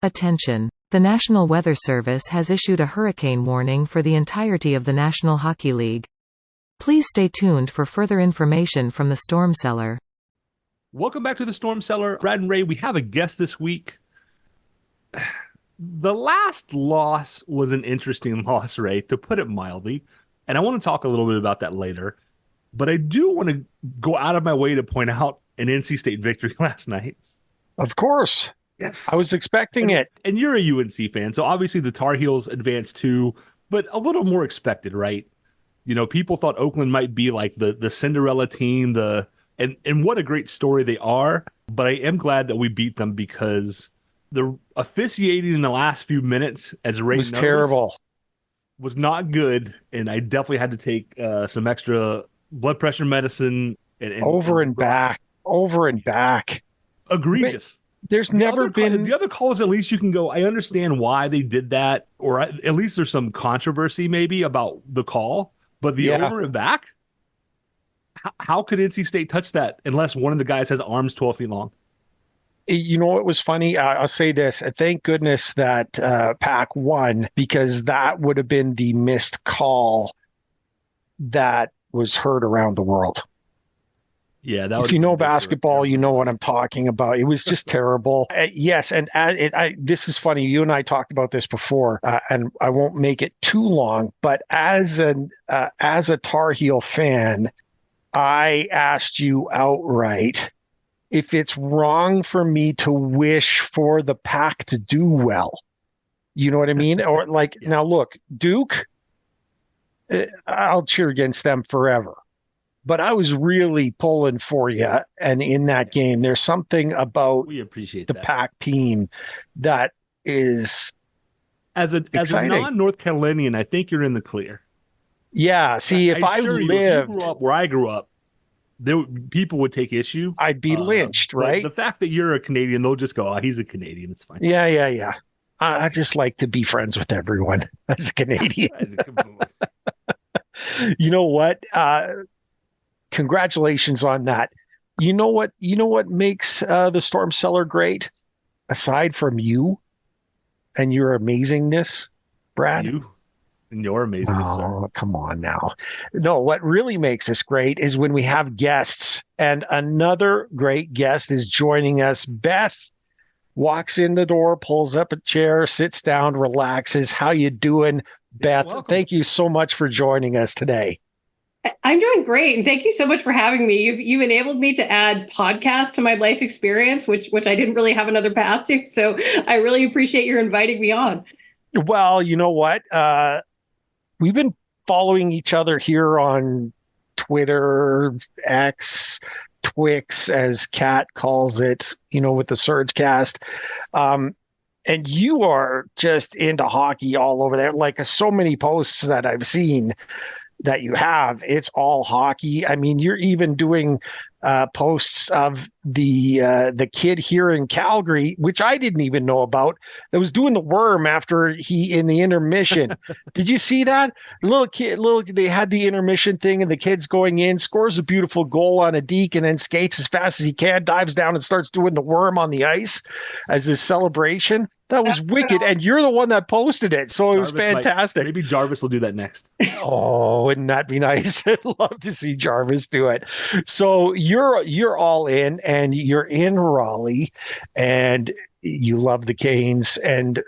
Attention! The National Weather Service has issued a hurricane warning for the entirety of the National Hockey League. Please stay tuned for further information from the Storm Cellar. Welcome back to the Storm Cellar. Brad and Ray, we have a guest this week. The last loss was an interesting loss, Ray, to put it mildly, and I want to talk a little bit about that later. But I do want to go out of my way to point out an NC State victory last night. Of course. Yes. I was expecting it. And you're a UNC fan, so obviously the Tar Heels advanced too, but a little more expected, right? You know, people thought Oakland might be like the Cinderella team, and what a great story they are. But I am glad that we beat them because the officiating in the last few minutes, as Ray was knows, terrible. Was not good, and I definitely had to take some extra blood pressure medicine and over and back. Egregious. There's never been the other calls. At least you can go, I understand why they did that, or at least there's some controversy maybe about the call. But the over and back, how could NC State touch that unless one of the guys has arms 12 feet long? You know what was funny? I'll say this. Thank goodness that Pac won, because that would have been the missed call that was heard around the world. Yeah, that if you know basketball, you know what I'm talking about. It was just terrible. Yes, and this is funny. You and I talked about this before, and I won't make it too long. But as a Tar Heel fan, I asked you outright if it's wrong for me to wish for the Pack to do well. You know what I mean? Or like, Now look, Duke, I'll cheer against them forever. But I was really pulling for you. And in that game, there's something about we appreciate the Pack team that is as a non-North Carolinian, I think you're in the clear. Yeah. See, if I lived, if you grew up where I grew up, people would take issue. I'd be lynched, right? The fact that you're a Canadian, they'll just go, "Oh, he's a Canadian. It's fine." Yeah. I just like to be friends with everyone as a Canadian. You know what? Congratulations on that. You know what makes the Storm Cellar great? Aside from you and your amazingness, Brad? You and your amazingness, sir. Come on now. No, what really makes us great is when we have guests. And another great guest is joining us. Beth walks in the door, pulls up a chair, sits down, relaxes. How you doing, Beth? Welcome. Thank you so much for joining us today. I'm doing great, and thank you so much for having me. You've enabled me to add podcasts to my life experience, which I didn't really have another path to. So I really appreciate your inviting me on. Well, you know what? We've been following each other here on Twitter, X, Twix, as Kat calls it, with the Surgecast. And you are just into hockey all over there. Like so many posts that I've seen that you have, it's all hockey. I mean, you're even doing posts of the kid here in Calgary, which I didn't even know about, that was doing the worm after in the intermission. Did you see that? They had the intermission thing, and the kid's going in, scores a beautiful goal on a deke, and then skates as fast as he can, dives down and starts doing the worm on the ice as his celebration. That was wicked, and you're the one that posted it, so it was fantastic. Maybe Jarvis will do that next. Oh, wouldn't that be nice? I'd love to see Jarvis do it. So you're all in, and you're in Raleigh, and you love the Canes, and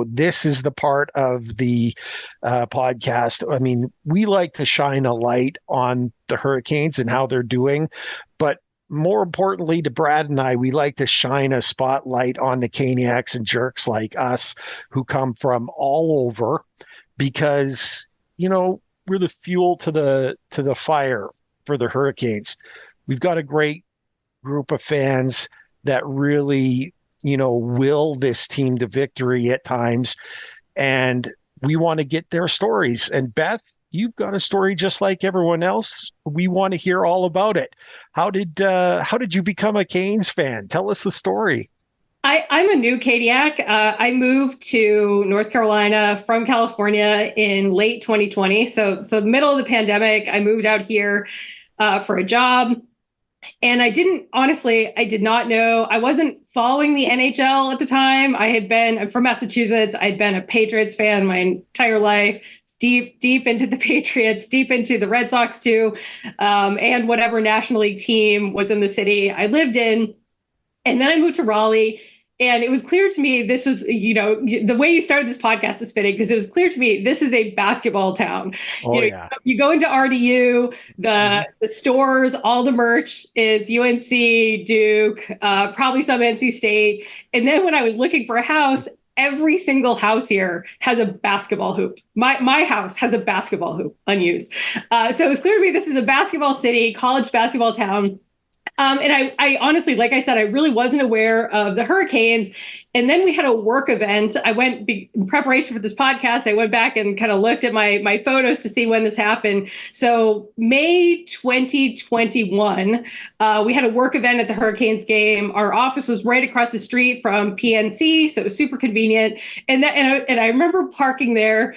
this is the part of the podcast. I mean, we like to shine a light on the Hurricanes and how they're doing, but more importantly to Brad and I, we like to shine a spotlight on the Caniacs and jerks like us who come from all over, because we're the fuel to the fire for the Hurricanes. We've got a great group of fans that really will this team to victory at times, and we want to get their stories. And Beth, you've got a story just like everyone else. We want to hear all about it. How did you become a Canes fan? Tell us the story. I'm a new Caniac. I moved to North Carolina from California in late 2020. So the middle of the pandemic, I moved out here for a job. And I did not know. I wasn't following the NHL at the time. I'm from Massachusetts. I'd been a Patriots fan my entire life, deep into the Patriots, deep into the Red Sox too, and whatever National League team was in the city I lived in. And then I moved to Raleigh. And it was clear to me, this was, the way you started this podcast is fitting, because it was clear to me, this is a basketball town. Oh, yeah. You go into RDU, the stores, all the merch is UNC, Duke, probably some NC State. And then when I was looking for a house, every single house here has a basketball hoop. My house has a basketball hoop unused. So it was clear to me, this is a basketball city, college basketball town. And I honestly, like I said, I really wasn't aware of the Hurricanes. And then we had a work event. In preparation for this podcast, I went back and kind of looked at my photos to see when this happened. So May 2021, we had a work event at the Hurricanes game. Our office was right across the street from PNC, so it was super convenient. And I remember parking there,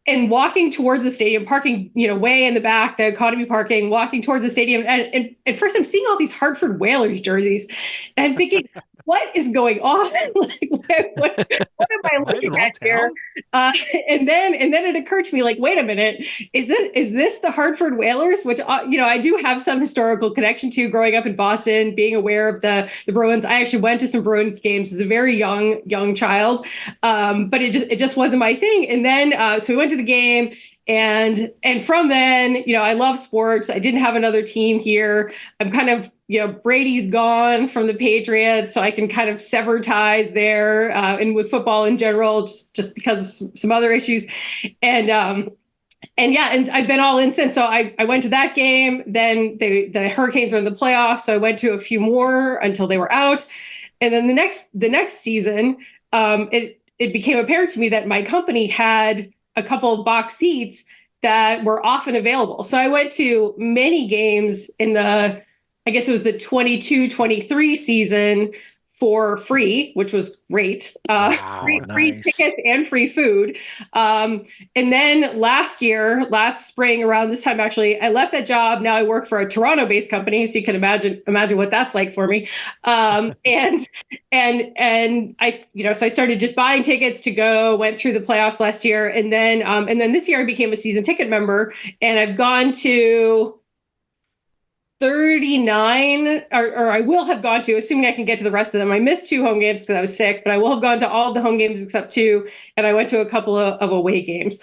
and walking towards the stadium, parking, way in the back, the economy parking, walking towards the stadium. And at first I'm seeing all these Hartford Whalers jerseys. And I'm thinking, what is going on? Like, what am I looking at here? And then it occurred to me, like, wait a minute, is this the Hartford Whalers? Which, I do have some historical connection to growing up in Boston, being aware of the Bruins. I actually went to some Bruins games as a very young child. But it just wasn't my thing. And then, so we went to the game. And from then, I love sports. I didn't have another team here. I'm kind of, Brady's gone from the Patriots, so I can kind of sever ties there, and with football in general, just because of some other issues. And I've been all in since. So I went to that game. Then the Hurricanes are in the playoffs, so I went to a few more until they were out. And then the next season, it became apparent to me that my company had a couple of box seats that were often available. So I went to many games in I guess it was the 22-23 season for free, which was great. Wow, free nice. tickets and free food. And then last spring, around this time, actually, I left that job. Now I work for a Toronto-based company, so you can imagine what that's like for me. And I, so I started just buying tickets to go. Went through the playoffs last year, and then this year I became a season ticket member, and I've gone to 39, or I will have gone to, assuming I can get to the rest of them. I missed 2 home games because I was sick, but I will have gone to all the home games except 2, and I went to a couple of away games.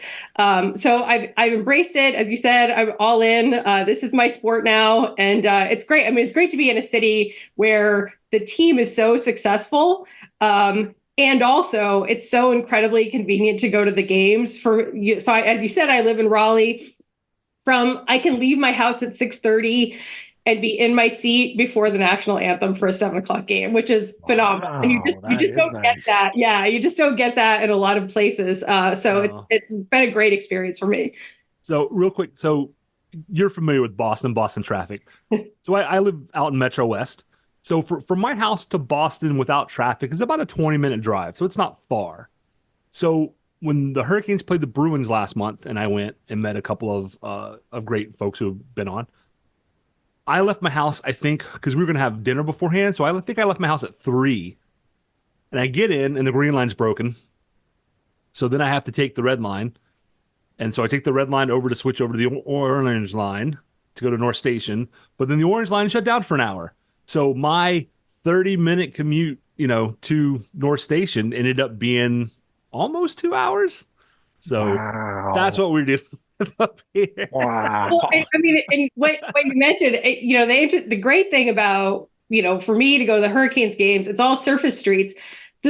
So I've embraced it. As you said, I'm all in. This is my sport now, and it's great. I mean, it's great to be in a city where the team is so successful. And also, it's so incredibly convenient to go to the games. So as you said, I live in Raleigh. I can leave my house at 6:30 and be in my seat before the national anthem for a 7:00 game, which is phenomenal. Wow, And you just don't get that. Yeah, you just don't get that in a lot of places. So it's been a great experience for me. So real quick, so you're familiar with Boston traffic. So I live out in Metro West. So from my house to Boston without traffic is about a 20-minute drive. So it's not far. So when the Hurricanes played the Bruins last month, and I went and met a couple of great folks who have been on, I left my house, I think, because we were going to have dinner beforehand. So I think I left my house at 3. And I get in, and the green line's broken. So then I have to take the red line. And so I take the red line over to switch over to the orange line to go to North Station. But then the orange line shut down for an hour. So my 30-minute commute, to North Station ended up being almost 2 hours. So That's what we're doing up here. Wow. Well, I mean, and what you mentioned, the great thing about, for me to go to the Hurricanes games, it's all surface streets.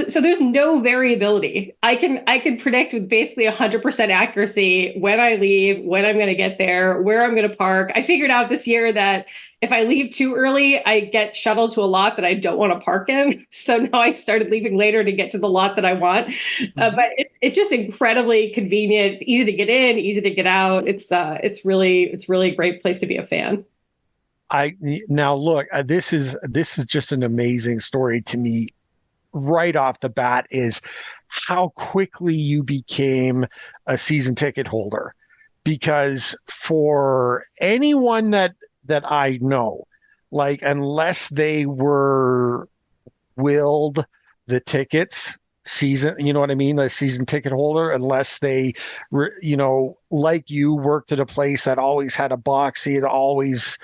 So there's no variability. I can predict with basically 100% accuracy when I leave, when I'm going to get there, where I'm going to park. I figured out this year that if I leave too early, I get shuttled to a lot that I don't want to park in. So now I started leaving later to get to the lot that I want. But it's just incredibly convenient. It's easy to get in, easy to get out. It's really a great place to be a fan. Now look, this is just an amazing story to me. Right off the bat is how quickly you became a season ticket holder, because for anyone that that I know. Like, unless they were willed the tickets season, you know what I mean? The season ticket holder, unless they, like you worked at a place that always had a box seat, always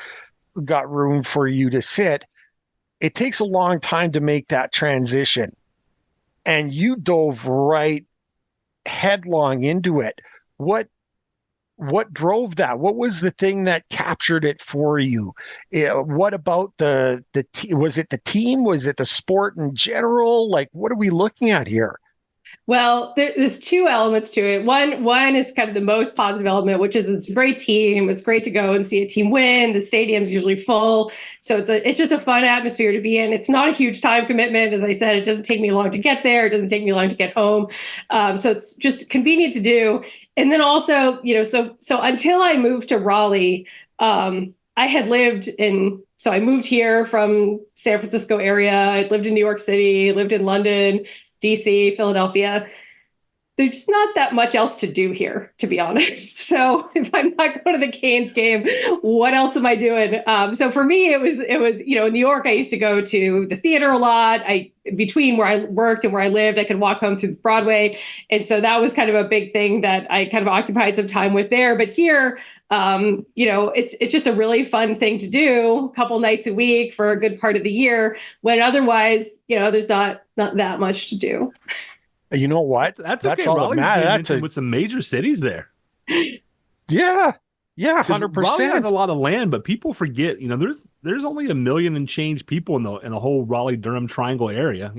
got room for you to sit. It takes a long time to make that transition. And you dove right headlong into it. What drove that? What was the thing that captured it for you? What about was it the team? Was it the sport in general? Like, what are we looking at here? Well, there's two elements to it. One is kind of the most positive element, which is it's a great team. It's great to go and see a team win. The stadium's usually full, so it's just a fun atmosphere to be in. It's not a huge time commitment, as I said. It doesn't take me long to get there. It doesn't take me long to get home, so it's just convenient to do. And then also, so until I moved to Raleigh, I had lived in. So I moved here from San Francisco area. I lived in New York City, lived in London, DC, Philadelphia. There's just not that much else to do here, to be honest. So if I'm not going to the Canes game, what else am I doing? So for me, it was, in New York, I used to go to the theater a lot. Between where I worked and where I lived, I could walk home through Broadway. And so that was kind of a big thing that I kind of occupied some time with there. But here, it's just a really fun thing to do a couple nights a week for a good part of the year, when otherwise, there's not that much to do. You know what? That's okay. Raleigh's being mentioned with some major cities there. Yeah, 100%. Raleigh has a lot of land, but people forget. There's only 1 million and change people in the whole Raleigh-Durham Triangle area.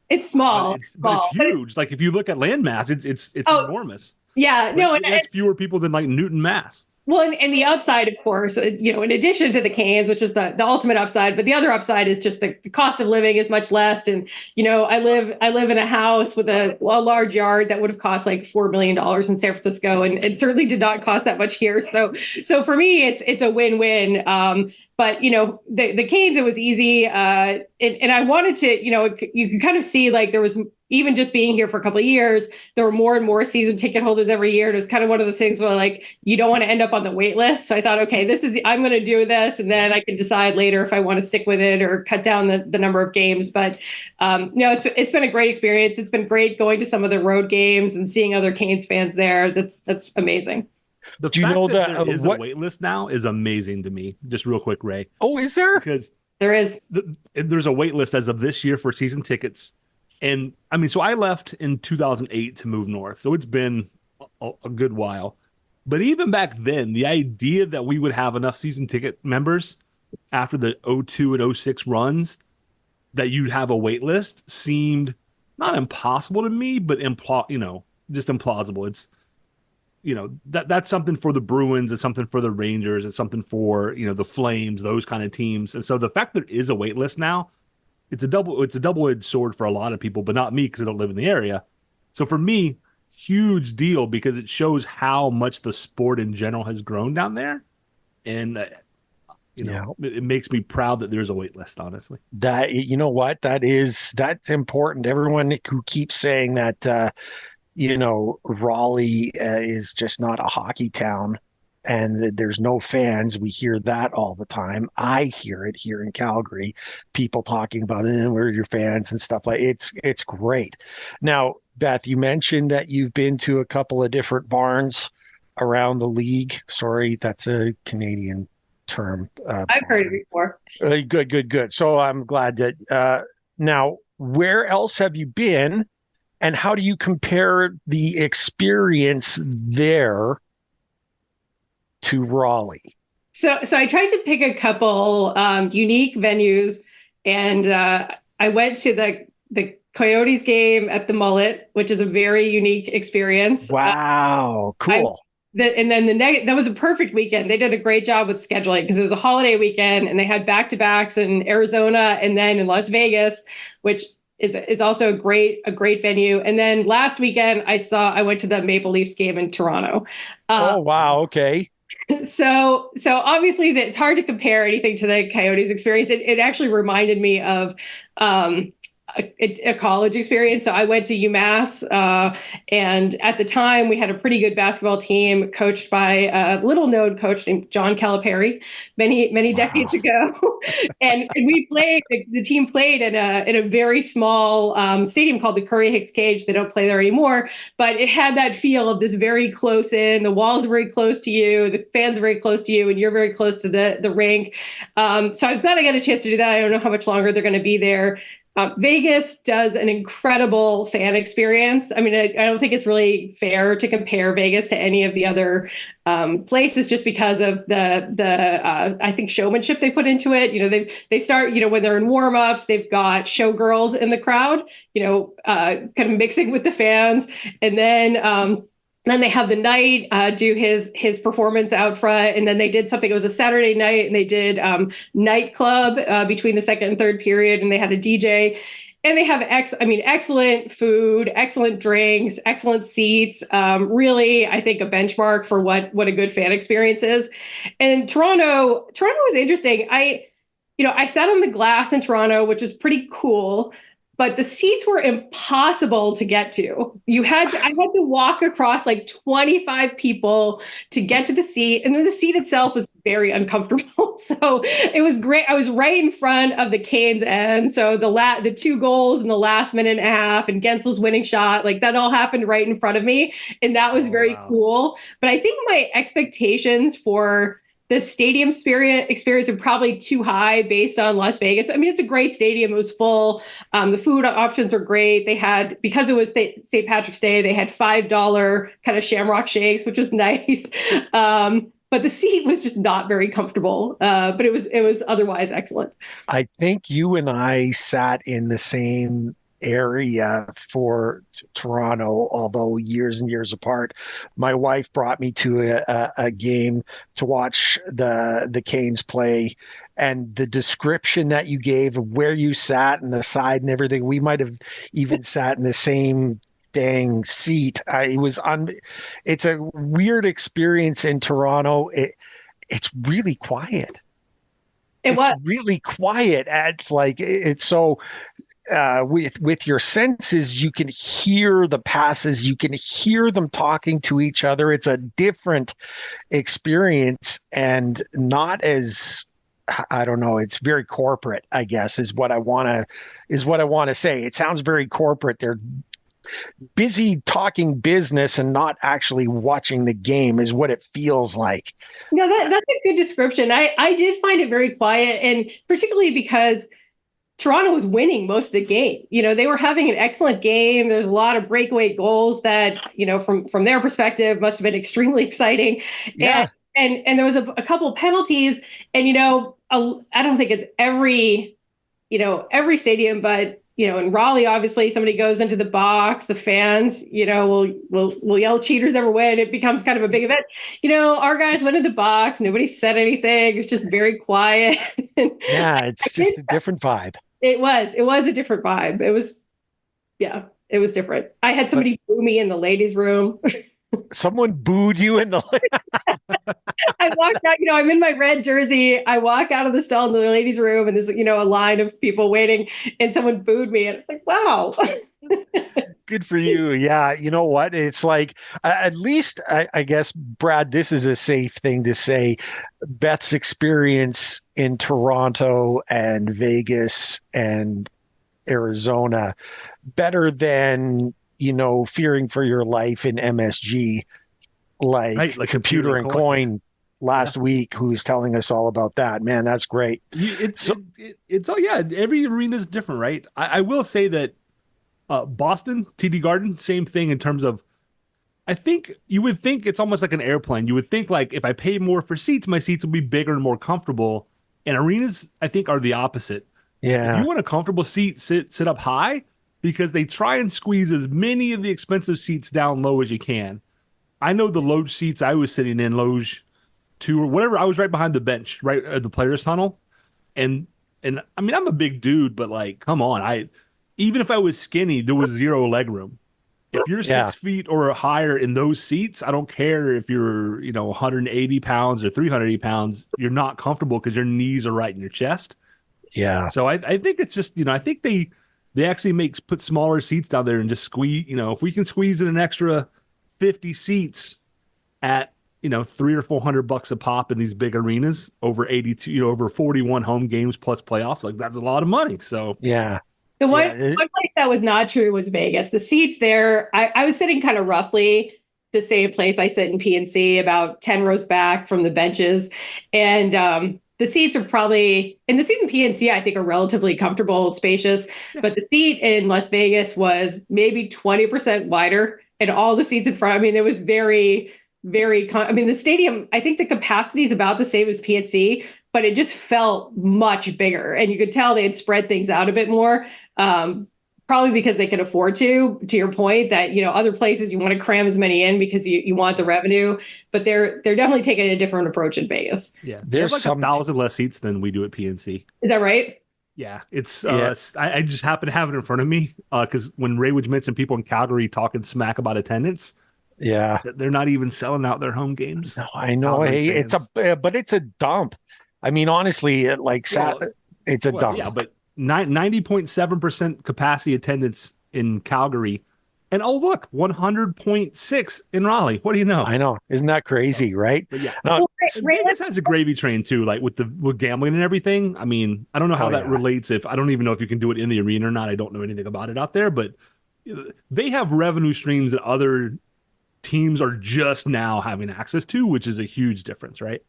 It's small, but it's huge. Like if you look at land mass, it's enormous. Yeah, no, it has fewer people than like Newton, Mass. Well, and the upside, of course, in addition to the Canes, which is the ultimate upside, but the other upside is just the cost of living is much less. And, I live in a house with a large yard that would have cost like $4 million in San Francisco, and it certainly did not cost that much here. So for me, it's a win-win. But, the Canes, it was easy. And I wanted to, you can kind of see like there was, even just being here for a couple of years, there were more and more season ticket holders every year. It was kind of one of the things where like, you don't want to end up on the wait list. So I thought, okay, I'm going to do this. And then I can decide later if I want to stick with it or cut down the number of games. But it's been a great experience. It's been great going to some of the road games and seeing other Canes fans there. That's amazing. The fact that there is a wait list now is amazing to me. Just real quick, Ray. Oh, is there? Because there is. There's a wait list as of this year for season tickets. And I mean, so I left in 2008 to move north. So it's been a good while. But even back then, the idea that we would have enough season ticket members after the 02 and 06 runs that you'd have a wait list seemed not impossible to me, but just implausible. It's, that's something for the Bruins. It's something for the Rangers. It's something for, the Flames, those kind of teams. And so the fact there is a wait list now, it's a double-edged sword for a lot of people, but not me because I don't live in the area. So for me, huge deal because it shows how much the sport in general has grown down there. And, it makes me proud that there's a wait list, honestly. That, what? That's important. Everyone who keeps saying that, Raleigh is just not a hockey town and there's no fans. We hear that all the time. I hear it here in Calgary, people talking about where are your fans and stuff like it's great. Now, Beth, you mentioned that you've been to a couple of different barns around the league. Sorry, that's a Canadian term. I've heard it before. Good. So I'm glad that now, where else have you been? And how do you compare the experience there to Raleigh? So I tried to pick a couple unique venues, and I went to the Coyotes game at the Mullet, which is a very unique experience. Wow, cool. And then that was a perfect weekend. They did a great job with scheduling because it was a holiday weekend, and they had back-to-backs in Arizona and then in Las Vegas, which is also a great venue. And then last weekend I went to the Maple Leafs game in Toronto. Oh wow, okay. So obviously it's hard to compare anything to the Coyotes experience. It actually reminded me of a college experience. So I went to UMass, and at the time we had a pretty good basketball team coached by a little known coach named John Calipari many decades ago. and we played, the team played in a very small stadium called the Curry Hicks Cage. They don't play there anymore, but it had that feel of this very close in, the walls are very close to you, the fans are very close to you, and you're very close to the rink. So I was glad I got a chance to do that. I don't know how much longer they're going to be there. Vegas does an incredible fan experience. I mean, I don't think it's really fair to compare Vegas to any of the other places just because of the I think showmanship they put into it. You know, they start, you know, when they're in warm-ups, they've got showgirls in the crowd, you know, kind of mixing with the fans, and then they have the Knight do his performance out front, and then they did something. It was a Saturday night, and they did nightclub between the second and third period, and they had a DJ, and they have excellent food, excellent drinks, excellent seats. Really, I think a benchmark for what a good fan experience is. And Toronto was interesting. I sat on the glass in Toronto, which is pretty cool. But the seats were impossible to get to. I had to walk across like 25 people to get to the seat. And then the seat itself was very uncomfortable. So it was great. I was right in front of the Canes end. So the 2 goals in the last minute and a half and Guentzel's winning shot, like that all happened right in front of me. And that was very cool. But I think my expectations for the stadium experience are probably too high based on Las Vegas. I mean, it's a great stadium. It was full. The food options were great. They had, because it was St. Patrick's Day, they had $5 kind of shamrock shakes, which was nice. But the seat was just not very comfortable. But it was otherwise excellent. I think you and I sat in the same area for Toronto, although years and years apart. My wife brought me to a game to watch the Canes play, and the description that you gave of where you sat and the side and everything, we might have even sat in the same dang seat. It's a weird experience in Toronto. It's really quiet. It's really quiet. It's so with your senses, you can hear the passes, you can hear them talking to each other. It's a different experience, and not as, I don't know, it's very corporate, I guess, is what I want to say. It sounds very corporate. They're busy talking business and not actually watching the game, is what it feels like. No, that's a good description. I did find it very quiet, and particularly because Toronto was winning most of the game. You know, they were having an excellent game. There's a lot of breakaway goals that, you know, from their perspective must have been extremely exciting. Yeah. And there was a couple of penalties, and, you know, I don't think it's every stadium, but, you know, in Raleigh, obviously somebody goes into the box, the fans, you know, will yell cheaters never win. It becomes kind of a big event. You know, our guys went in the box. Nobody said anything. It was just very quiet. Yeah, it's just a different vibe. It was a different vibe. It was different. I had somebody boo me in the ladies' room. Someone booed you in the... I walked out, you know, I'm in my red jersey. I walk out of the stall in the ladies' room, and there's, you know, a line of people waiting, and someone booed me. And it's like, wow. Good for you. Yeah. You know what? It's like, at least, I guess, Brad, this is a safe thing to say. Beth's experience in Toronto and Vegas and Arizona, better than, you know, fearing for your life in MSG, like Computer and Coin last week, who's telling us all about that. Man, that's great. It's all, yeah, every arena is different, right? I will say that Boston, TD Garden, same thing in terms of, I think you would think it's almost like an airplane. You would think, like, if I pay more for seats, my seats will be bigger and more comfortable. And arenas, I think, are the opposite. Yeah. If you want a comfortable seat, sit up high, because they try and squeeze as many of the expensive seats down low as you can. I know the Loge seats I was sitting in, Loge 2 or whatever, I was right behind the bench, right at the players' tunnel. And I mean, I'm a big dude, but, like, come on, even if I was skinny, there was zero leg room. If you're 6 feet or higher in those seats, I don't care if you're, you know, 180 pounds or 380 pounds, you're not comfortable because your knees are right in your chest. Yeah. So I think it's just, you know, I think they actually put smaller seats down there and just squeeze, if we can squeeze in an extra 50 seats at, $300 or $400 a pop in these big arenas over 82, over 41 home games plus playoffs, like that's a lot of money. So yeah. The one place that was not true was Vegas. The seats there, I was sitting kind of roughly the same place I sit in PNC, about 10 rows back from the benches. And the seats are probably, and the seats in PNC, I think, are relatively comfortable and spacious. Yeah. But the seat in Las Vegas was maybe 20% wider. And all the seats in front, I mean, it was very, the stadium, I think the capacity is about the same as PNC, but it just felt much bigger. And you could tell they had spread things out a bit more. Probably because they could afford to your point that, other places you want to cram as many in because you want the revenue, but they're definitely taking a different approach in Vegas. Yeah. There's like 1,000 less seats than we do at PNC. Is that right? Yeah. It's, I just happen to have it in front of me because when Ray would mention people in Calgary talking smack about attendance, yeah, they're not even selling out their home games. No, I know. Hey, but it's a dump. I mean, honestly, it's a dump. Yeah, but 90.7% capacity attendance in Calgary. And oh, look, 100.6 in Raleigh. What do you know? I know. Isn't that crazy, right? But yeah. Vegas has a gravy train too, like with gambling and everything. I mean, I don't know how that relates. I don't even know if you can do it in the arena or not. I don't know anything about it out there, but they have revenue streams that other teams are just now having access to, which is a huge difference, right?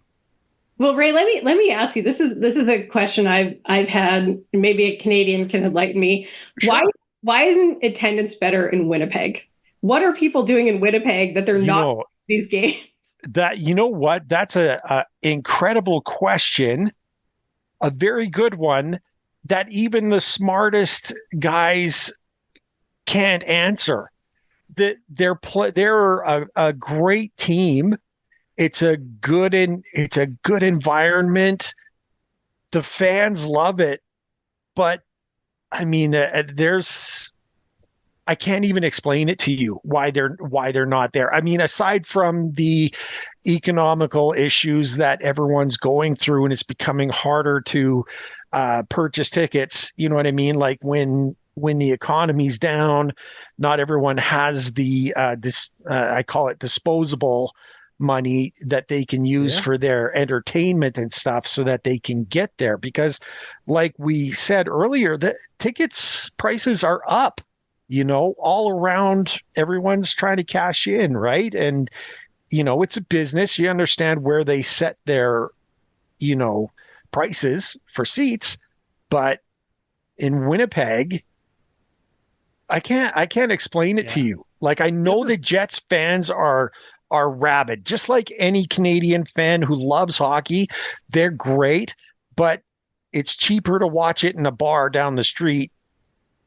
Well, Ray, let me ask you. This is a question I've had. Maybe a Canadian can enlighten me. Sure. Why isn't attendance better in Winnipeg? What are people doing in Winnipeg that they're not these games? That's a incredible question, a very good one that even the smartest guys can't answer. They're a great team. It's a good environment. The fans love it, but I mean, I can't even explain it to you why they're not there. I mean, aside from the economical issues that everyone's going through, and it's becoming harder to purchase tickets. You know what I mean? Like when the economy's down, not everyone has the I call it disposable money that they can use for their entertainment and stuff so that they can get there. Because like we said earlier, the tickets prices are up, all around. Everyone's trying to cash in, right? And, it's a business. You understand where they set their, prices for seats. But in Winnipeg, I can't explain it to you. Like, I know the Jets fans are rabid, just like any Canadian fan who loves hockey. They're great, but it's cheaper to watch it in a bar down the street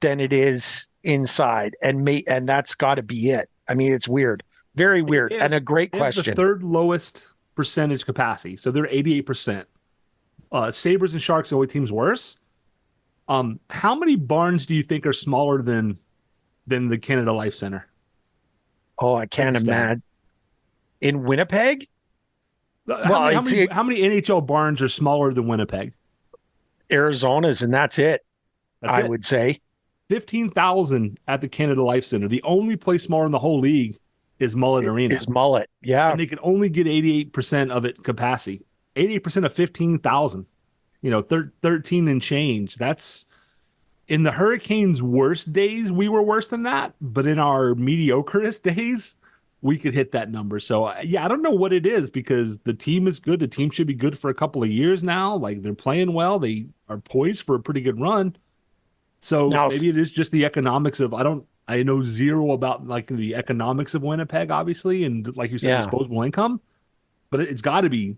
than it is inside. And that's got to be it. I mean, it's weird, very weird, and a great question. The third lowest percentage capacity, so they're 88%. Sabres and Sharks, the only teams worse. How many barns do you think are smaller than the Canada Life Center? Oh, I can't imagine. In Winnipeg? How many NHL barns are smaller than Winnipeg? Arizona's, and that's it. I would say 15,000 at the Canada Life Center. The only place smaller in the whole league is Mullet Arena. Is Mullet, yeah. And they can only get 88% of it capacity. 88% of 15,000. 13 and change. That's in the Hurricanes' worst days. We were worse than that, but in our mediocrest days, we could hit that number. So, I don't know what it is because the team is good. The team should be good for a couple of years now. Like, they're playing well. They are poised for a pretty good run. So maybe it is just the economics of, I know zero about like the economics of Winnipeg, obviously. And like you said, disposable income, but it's got to be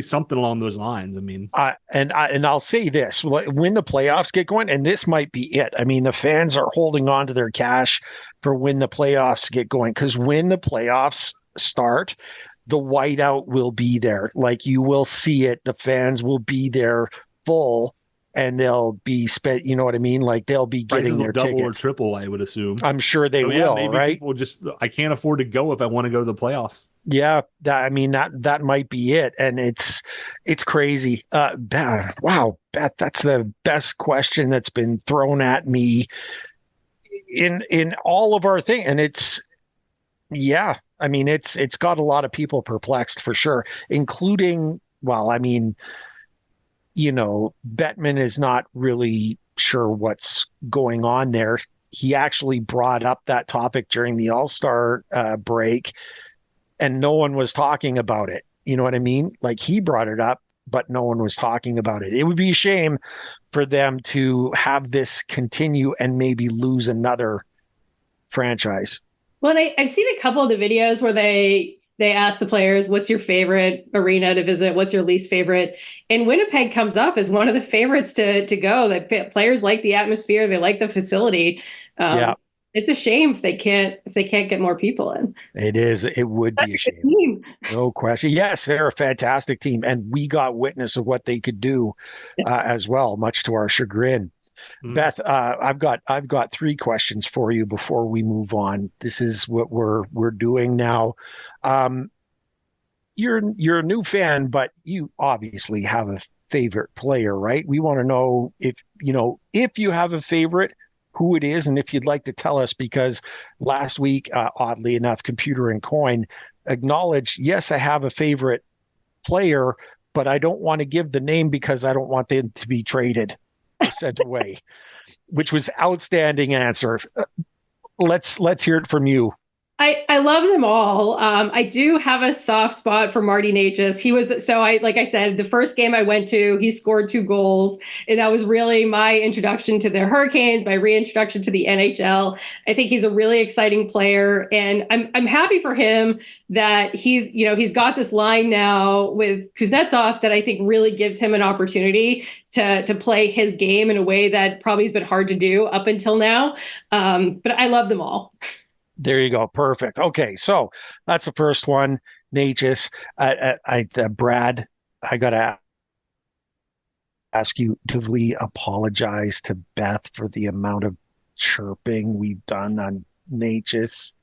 something along those lines. I mean, and I'll say this: when the playoffs get going, and this might be it. I mean, the fans are holding on to their cash for when the playoffs get going, because when the playoffs start, the whiteout will be there. Like, you will see it. The fans will be there full, and they'll be spent, you know what I mean? Like they'll be Prices getting will their double tickets. or triple, I would assume. I'm sure they So, yeah, will, maybe right? people just, I can't afford to go if I want to go to the playoffs. Yeah, that might be it, and it's crazy. Beth, wow, Beth, that's the best question that's been thrown at me in all of our thing, and yeah, I mean it's got a lot of people perplexed for sure, including, well, I mean, Bettman is not really sure what's going on there. He actually brought up that topic during the All-Star break, and no one was talking about it. You know what I mean? Like he brought it up, but no one was talking about it. It would be a shame for them to have this continue and maybe lose another franchise. Well, I've seen a couple of the videos where they ask the players, what's your favorite arena to visit? What's your least favorite? And Winnipeg comes up as one of the favorites to go. That players like the atmosphere, they like the facility. Yeah. It's a shame if they can't get more people in. It is. It would be a shame. No question. Yes, they're a fantastic team, and we got witness of what they could do as well, much to our chagrin. Beth, I've got 3 questions for you before we move on. This is what we're doing now. You're a new fan, but you obviously have a favorite player, right? We want to know if you have a favorite, who it is, and if you'd like to tell us, because last week, oddly enough, Computer and Coin acknowledged, yes, I have a favorite player, but I don't want to give the name because I don't want them to be traded or sent away, which was outstanding answer. Let's hear it from you. I love them all. I do have a soft spot for Marty Necas. Like I said, the first game I went to, he scored 2 goals, and that was really my introduction to the Hurricanes, my reintroduction to the NHL. I think he's a really exciting player, and I'm happy for him that he's got this line now with Kuznetsov that I think really gives him an opportunity to play his game in a way that probably has been hard to do up until now. But I love them all. There you go. Perfect. Okay, so that's the first one. Necas. Brad, I got to ask you, do we apologize to Beth for the amount of chirping we've done on Necas?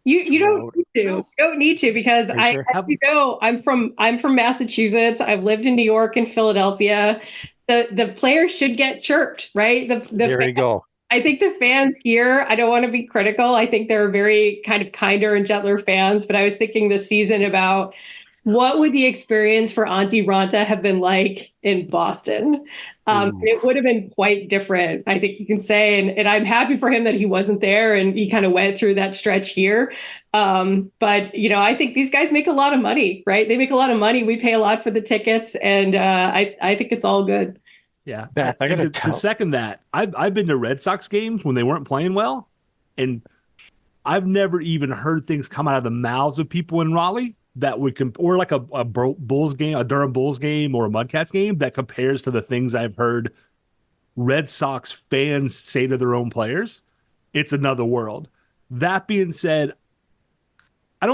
You don't need to. You don't need to, because I'm from Massachusetts. I've lived in New York and Philadelphia. The players should get chirped, right? There you go. I think the fans here, I don't want to be critical. I think they're very kind of kinder and gentler fans, but I was thinking this season about what would the experience for Auntie Ranta have been like in Boston? It would have been quite different, I think you can say. And I'm happy for him that he wasn't there and he kind of went through that stretch here. But, I think these guys make a lot of money, right? They make a lot of money. We pay a lot for the tickets, and I think it's all good. Yeah, Beth, I gotta to second that, I've been to Red Sox games when they weren't playing well, and I've never even heard things come out of the mouths of people in Raleigh that would or like a Bulls game, a Durham Bulls game, or a Mudcats game that compares to the things I've heard Red Sox fans say to their own players. It's another world. That being said, I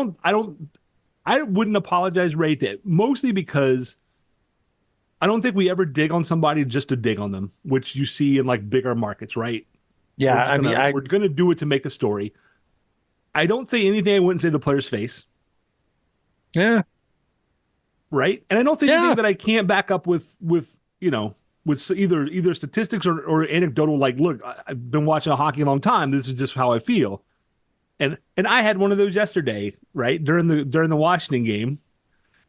wouldn't apologize right there, mostly because I don't think we ever dig on somebody just to dig on them, which you see in like bigger markets, right? Yeah, we're going to do it to make a story. I don't say anything I wouldn't say to the player's face. Yeah. Right? And I don't say anything that I can't back up with either statistics or anecdotal, like, look, I've been watching hockey a long time. This is just how I feel. And I had one of those yesterday, right? During the Washington game.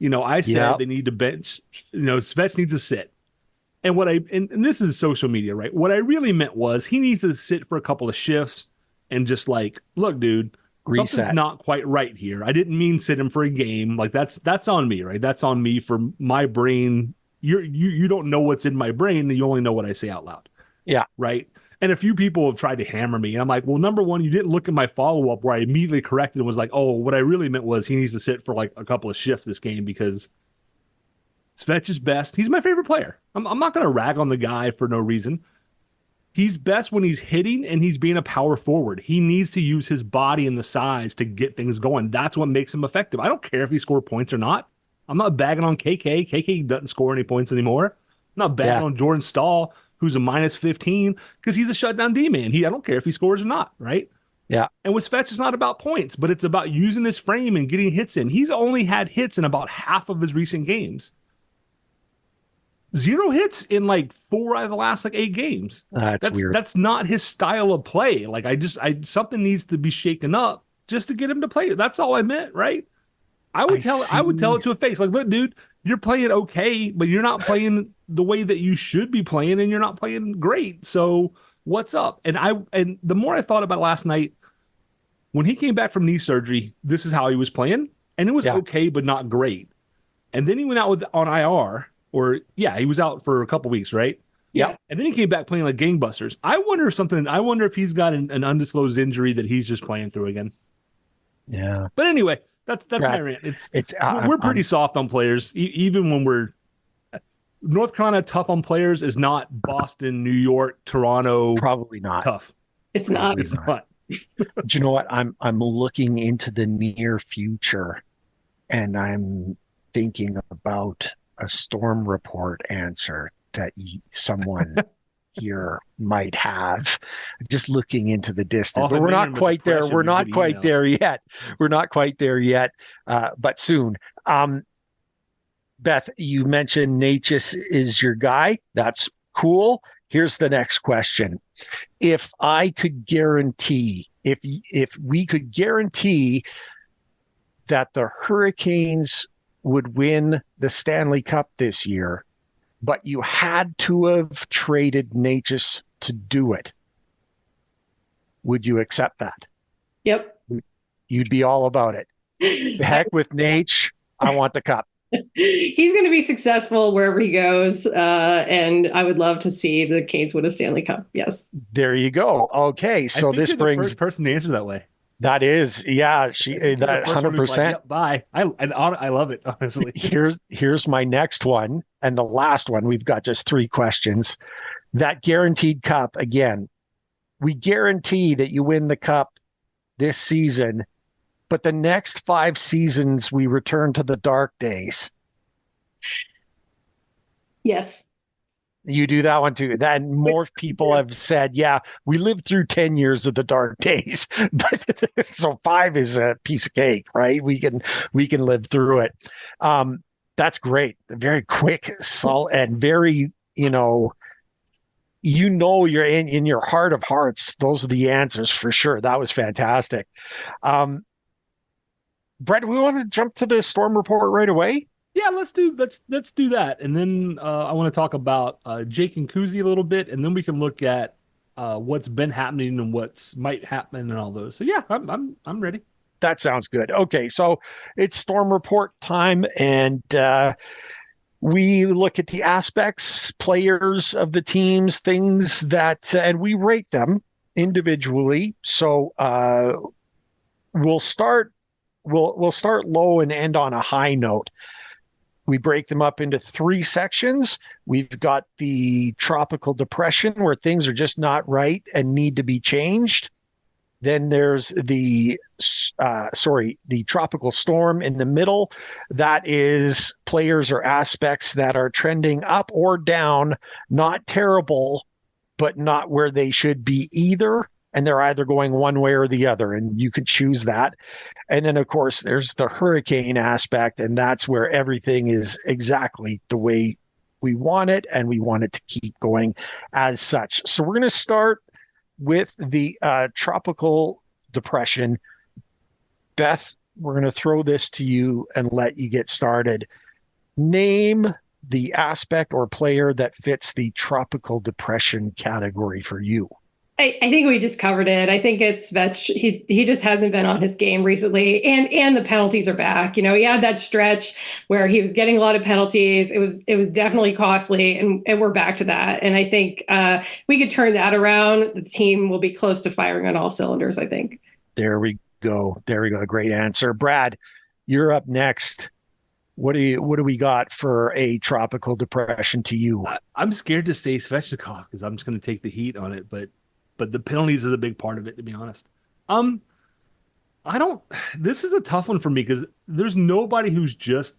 I said they need to bench, Svech needs to sit. And and this is social media, right? What I really meant was he needs to sit for a couple of shifts and just like, look, dude, reset. Something's not quite right here. I didn't mean sit him for a game. Like that's on me, right? That's on me for my brain. You don't know what's in my brain, and you only know what I say out loud. Yeah. Right. And a few people have tried to hammer me. And I'm like, well, number one, you didn't look at my follow-up where I immediately corrected and was like, oh, what I really meant was he needs to sit for like a couple of shifts this game because Svech is best. He's my favorite player. I'm not going to rag on the guy for no reason. He's best when he's hitting and he's being a power forward. He needs to use his body and the size to get things going. That's what makes him effective. I don't care if he scored points or not. I'm not bagging on KK. KK doesn't score any points anymore. I'm not bagging on Jordan Stahl, who's a minus 15 because he's a shutdown D-man. I don't care if he scores or not, right? Yeah. And with Fetch, it's not about points, but it's about using his frame and getting hits in. He's only had hits in about half of his recent games. 0 hits in like 4 out of the last like 8 games. That's weird. That's not his style of play. Like something needs to be shaken up just to get him to play. That's all I meant, right? I would tell it to a face. Like, look, dude, you're playing okay, but you're not playing the way that you should be playing, and you're not playing great. So what's up? And the more I thought about it last night, when he came back from knee surgery, this is how he was playing, and it was okay, but not great. And then he went out on IR. He was out for a couple weeks, right? Yeah. And then he came back playing like gangbusters. I wonder if he's got an undisclosed injury that he's just playing through again. Yeah. But anyway, that's my rant. We're pretty soft on players, even when we're North Carolina tough on players is not Boston, New York, Toronto. Probably not tough. It's not. It's not. Do you know what? I'm looking into the near future, and I'm thinking about a Storm Report answer that someone here might have. Just looking into the distance, but we're not quite there. We're not quite there yet. We're not quite there yet, but soon. Beth, you mentioned Necas is your guy. That's cool. Here's the next question. If I could guarantee, if we could guarantee that the Hurricanes would win the Stanley Cup this year, but you had to have traded Necas to do it, would you accept that? Yep. You'd be all about it. The heck with Nate. I want the cup. He's going to be successful wherever he goes, and I would love to see the Canes win a Stanley Cup. Yes. There you go. Okay, so this brings the first person to answer that way. That is, yeah, that 100%. Like, bye. I love it, honestly. Here's my next one, and the last one. We've got just 3 questions. That guaranteed cup again. We guarantee that you win the cup this season, but the next 5 seasons we return to the dark days. Yes. You do that one too. Then more people have said, yeah, we lived through 10 years of the dark days. So 5 is a piece of cake, right? We can live through it. That's great. Very quick, solid, and very, you're in your heart of hearts. Those are the answers for sure. That was fantastic. Brett, we want to jump to the Storm Report right away. Yeah, let's do that, and then I want to talk about Jake and Kuzy a little bit, and then we can look at what's been happening and what's might happen and all those. So yeah, I'm ready. That sounds good. Okay, so it's Storm Report time, and we look at the aspects, players of the teams, things that, and we rate them individually. So we'll start low and end on a high note. We break them up into 3 sections. We've got the tropical depression where things are just not right and need to be changed. Then there's the tropical storm in the middle. That is players or aspects that are trending up or down, not terrible, but not where they should be either. And they're either going one way or the other, and you could choose that. And then, of course, there's the hurricane aspect, and that's where everything is exactly the way we want it, and we want it to keep going as such. So we're going to start with the tropical depression. Beth, we're going to throw this to you and let you get started. Name the aspect or player that fits the tropical depression category for you. I think we just covered it. I think it's Vetch. He just hasn't been on his game recently, and the penalties are back. He had that stretch where he was getting a lot of penalties. It was definitely costly, and we're back to that. And I think we could turn that around. The team will be close to firing on all cylinders, I think. There we go. Great answer. Brad, you're up next. What do we got for a tropical depression to you? I'm scared to say Svechnikov because I'm just going to take the heat on it, but the penalties is a big part of it, to be honest. This is a tough one for me because there's nobody who's just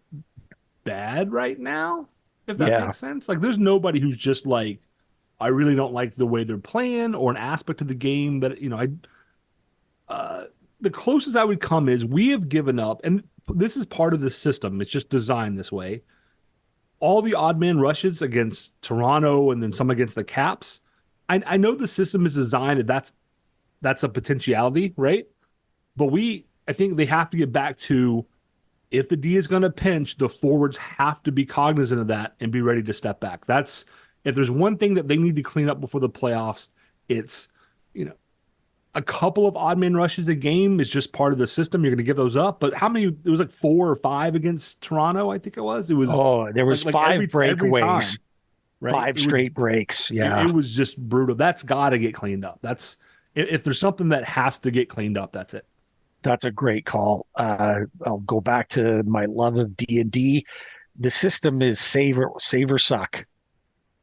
bad right now, if that makes sense. Like, there's nobody who's just like, I really don't like the way they're playing or an aspect of the game. But, the closest I would come is we have given up, and this is part of the system. It's just designed this way. All the odd man rushes against Toronto and then some against the Caps. I know the system is designed that's a potentiality, right? But I think they have to get back to, if the D is going to pinch, the forwards have to be cognizant of that and be ready to step back. If there's one thing that they need to clean up before the playoffs, it's, a couple of odd man rushes a game is just part of the system. You're going to give those up. But how many? It was like 4 or 5 against Toronto, I think it was. It was. Oh, there was like 5 every breakaways. time, right? 5 straight breaks. Yeah. It was just brutal. That's got to get cleaned up. If there's something that has to get cleaned up, that's it. That's a great call. I'll go back to my love of D&D. The system is save or suck.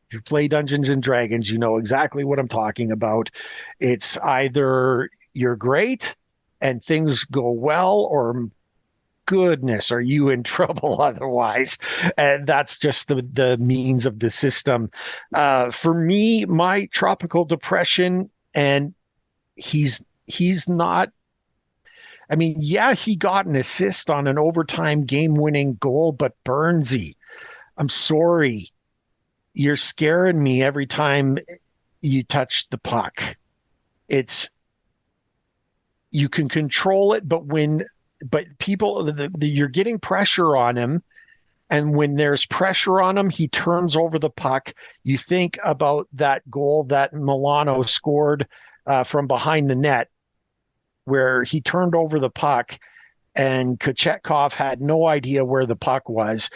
If you play Dungeons and Dragons, you know exactly what I'm talking about. It's either you're great and things go well, or goodness, are you in trouble otherwise? And that's just the means of the system. For me, my tropical depression, and he's not. I mean, yeah, he got an assist on an overtime game-winning goal, but Burnsy, I'm sorry. You're scaring me every time you touch the puck. You can control it, but people, you're getting pressure on him. And when there's pressure on him, he turns over the puck. You think about that goal that Milano scored from behind the net, where he turned over the puck and Kochetkov had no idea where the puck was.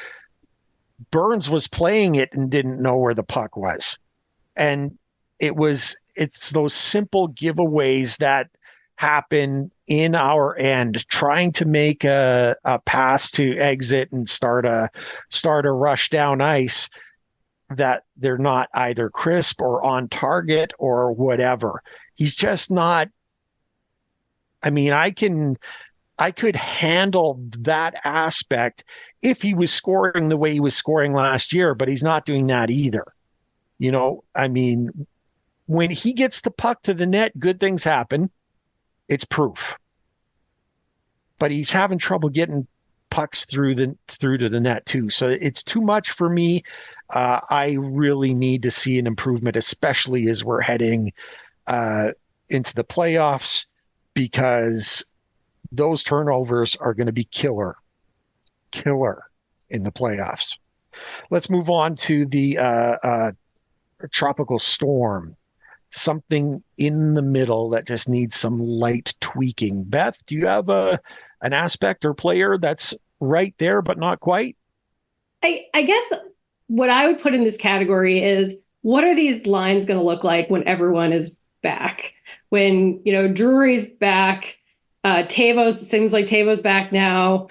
Burns was playing it and didn't know where the puck was. And it's those simple giveaways that happen in our end, trying to make a pass to exit and start a rush down ice, that they're not either crisp or on target or whatever. He's just not. I mean, I could handle that aspect if he was scoring the way he was scoring last year, but he's not doing that either. I mean, when he gets the puck to the net, good things happen. It's proof. But he's having trouble getting pucks through to the net too. So it's too much for me. I really need to see an improvement, especially as we're heading into the playoffs, because those turnovers are going to be killer in the playoffs. Let's move on to the tropical storm. Something in the middle that just needs some light tweaking. Beth, do you have an aspect or player that's right there but not quite? I guess what I would put in this category is, what are these lines going to look like when everyone is back? When, Drury's back, Tavo's, seems like Tavo's back now.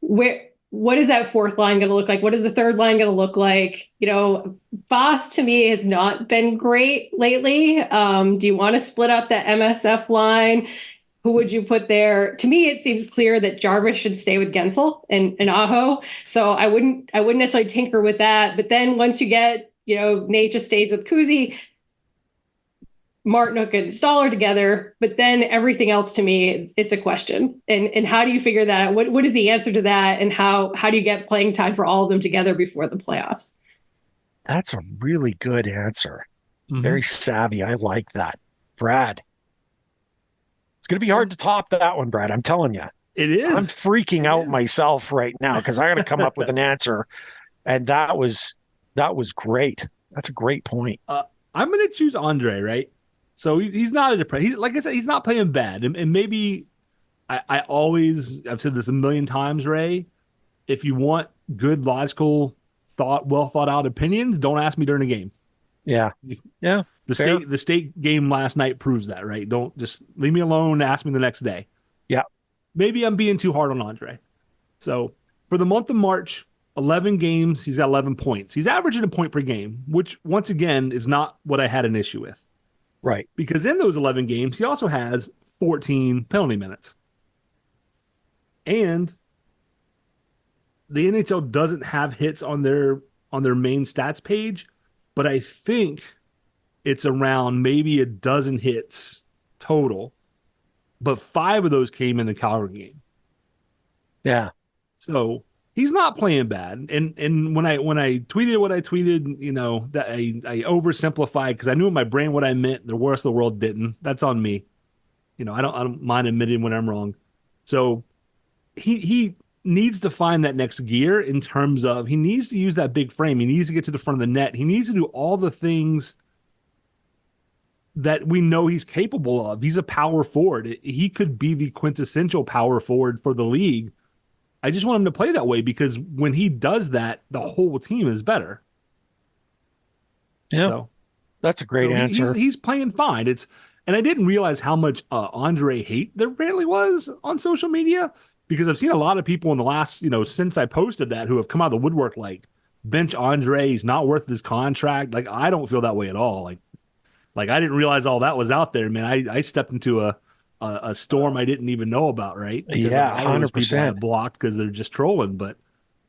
What is that fourth line going to look like? What is the third line going to look like? Voss to me has not been great lately. Do you want to split up that MSF line? Who would you put there? To me, it seems clear that Jarvis should stay with Guentzel and Aho. So I wouldn't necessarily tinker with that. But then once you get, Nate just stays with Kuzy, Martinook and Stoller together, but then everything else to me it's a question. And how do you figure that out? What is the answer to that? And how do you get playing time for all of them together before the playoffs? That's a really good answer. Mm-hmm. Very savvy. I like that. Brad. It's going to be hard to top that one, Brad. I'm telling you. It is. I'm freaking out myself right now because I got to come up with an answer. And that was great. That's a great point. I'm going to choose Andre, right? So he's not a depression. Like I said, he's not playing bad. And maybe I've said this a million times, Ray, if you want good, logical, well thought out opinions, don't ask me during the game. Yeah. Yeah. The state game last night proves that, right? Don't just leave me alone and ask me the next day. Yeah. Maybe I'm being too hard on Andre. So for the month of March, 11 games, he's got 11 points. He's averaging a point per game, which once again is not what I had an issue with. Right. Because in those 11 games, he also has 14 penalty minutes. And the NHL doesn't have hits on their main stats page, but I think it's around maybe a dozen hits total, but 5 of those came in the Calgary game. Yeah. So he's not playing bad. And when I tweeted what I tweeted, that I oversimplified because I knew in my brain what I meant. The rest of the world didn't. That's on me. I don't mind admitting when I'm wrong. So he needs to find that next gear in terms of he needs to use that big frame. He needs to get to the front of the net. He needs to do all the things that we know he's capable of. He's a power forward. He could be the quintessential power forward for the league. I just want him to play that way because when he does that, the whole team is better. Yeah, so, that's a great answer. He's playing fine. And I didn't realize how much Andre hate there really was on social media because I've seen a lot of people in the last, since I posted that who have come out of the woodwork like bench Andre, he's not worth his contract. Like I don't feel that way at all. Like I didn't realize all that was out there, man. I stepped into a storm I didn't even know about, right? Because yeah, a lot of those people I blocked because they're just trolling. But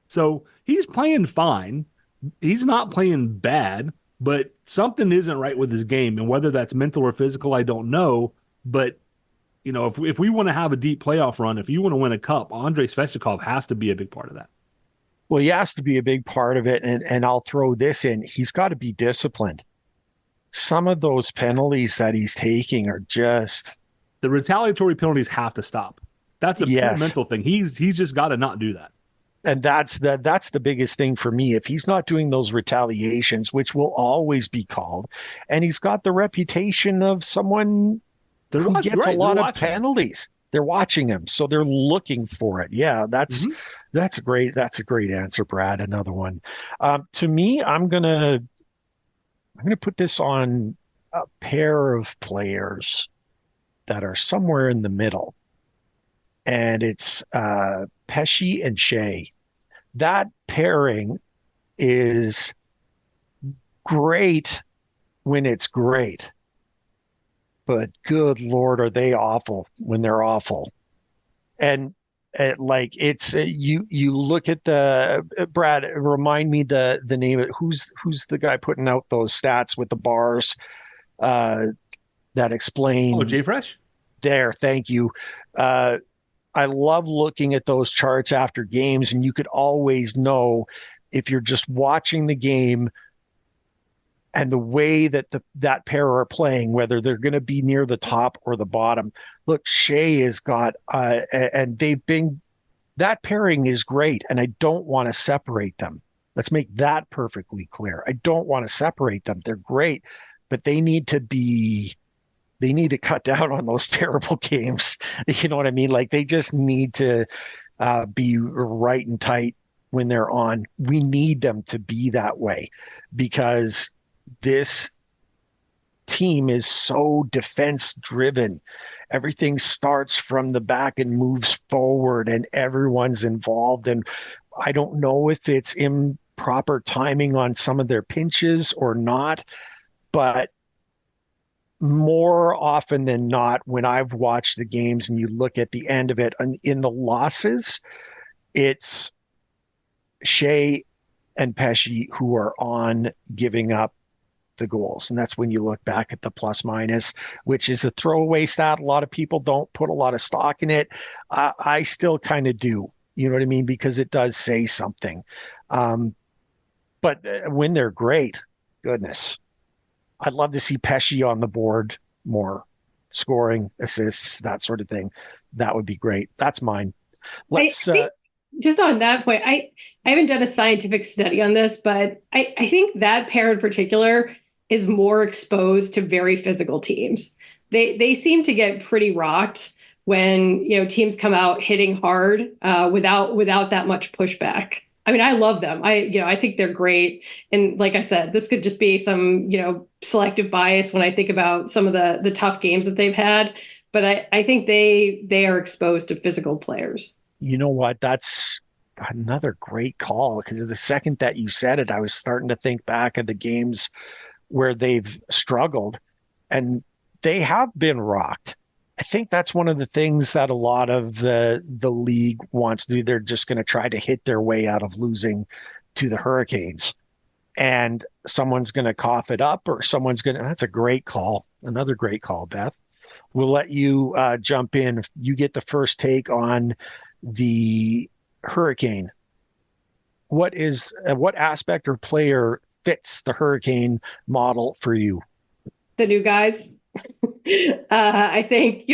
so he's playing fine. He's not playing bad, but something isn't right with his game. And whether that's mental or physical, I don't know. But, if we want to have a deep playoff run, if you want to win a cup, Andrei Svechnikov has to be a big part of that. Well, he has to be a big part of it. And I'll throw this in. He's got to be disciplined. Some of those penalties that he's taking are just... The retaliatory penalties have to stop. That's a pure mental thing. He's just got to not do that. And that's the biggest thing for me. If he's not doing those retaliations, which will always be called, and he's got the reputation of someone who gets a lot of penalties. They're watching him, so they're looking for it. Yeah, that's a great answer, Brad. Another one. To me, I'm gonna put this on a pair of players that are somewhere in the middle. And it's Pesce and Shea. That pairing is great when it's great. But good Lord, are they awful when they're awful. And you look at the Brad, remind me the name of who's the guy putting out those stats with the bars that explain. Oh, Jay Fresh? There, thank you. I love looking at those charts after games, and you could always know if you're just watching the game and the way that that pair are playing, whether they're going to be near the top or the bottom. Look, Shea has got, and that pairing is great, and I don't want to separate them. Let's make that perfectly clear. I don't want to separate them. They're great, but they need to cut down on those terrible games. You know what I mean? Like they just need to be right and tight when they're on. We need them to be that way because this team is so defense driven. Everything starts from the back and moves forward and everyone's involved. And I don't know if it's improper timing on some of their pinches or not, but more often than not, when I've watched the games and you look at the end of it, in the losses, it's Shea and Pesce who are on giving up the goals. And that's when you look back at the plus minus, which is a throwaway stat. A lot of people don't put a lot of stock in it. I still kind of do, you know what I mean? Because it does say something. But when they're great, goodness, I'd love to see Pesce on the board more, scoring, assists, that sort of thing. That would be great. That's mine. Let's just on that point, I haven't done a scientific study on this, but I think that pair in particular is more exposed to very physical teams. They seem to get pretty rocked when teams come out hitting hard without that much pushback. I mean, I love them. I think they're great. And like I said, this could just be some, selective bias when I think about some of the tough games that they've had. But I think they are exposed to physical players. You know what? That's another great call, because the second that you said it, I was starting to think back of the games where they've struggled and they have been rocked. I think that's one of the things that a lot of the league wants to do. They're just going to try to hit their way out of losing to the Hurricanes. and someone's going to cough it up, or that's a great call. Another great call, Beth. We'll let you jump in. You get the first take on the Hurricane. What aspect or player fits the Hurricane model for you? The new guys. I think,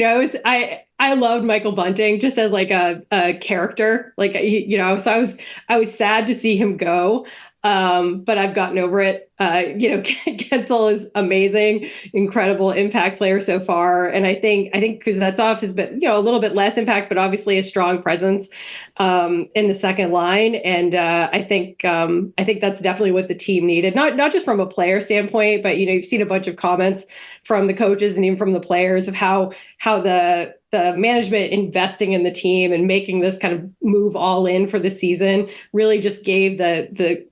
I loved Michael Bunting just as like a character, like, so I was sad to see him go. But I've gotten over it. Guentzel is amazing, incredible impact player so far. And I think Kuznetsov has been, a little bit less impact, but obviously a strong presence in the second line. And I think that's definitely what the team needed, not just from a player standpoint, but, you've seen a bunch of comments from the coaches and even from the players of how the management investing in the team and making this kind of move all in for the season really just gave the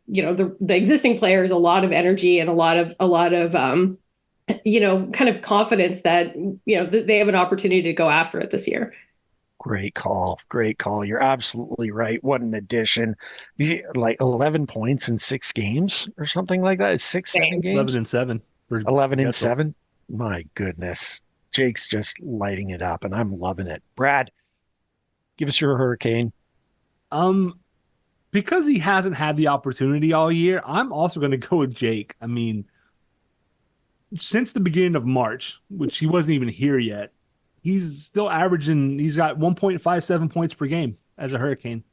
existing players a lot of energy and a lot of kind of confidence that, they have an opportunity to go after it this year. Great call. You're absolutely right. What an addition. Like 11 points in 6 games or something like that. It's 7 games. 11 and 7. 11 and 7. My goodness. Jake's just lighting it up, and I'm loving it. Brad, give us your Hurricane. Because he hasn't had the opportunity all year, I'm also going to go with Jake. I mean, since the beginning of March, which he wasn't even here yet, he's still averaging, he's got 1.57 points per game as a Hurricane,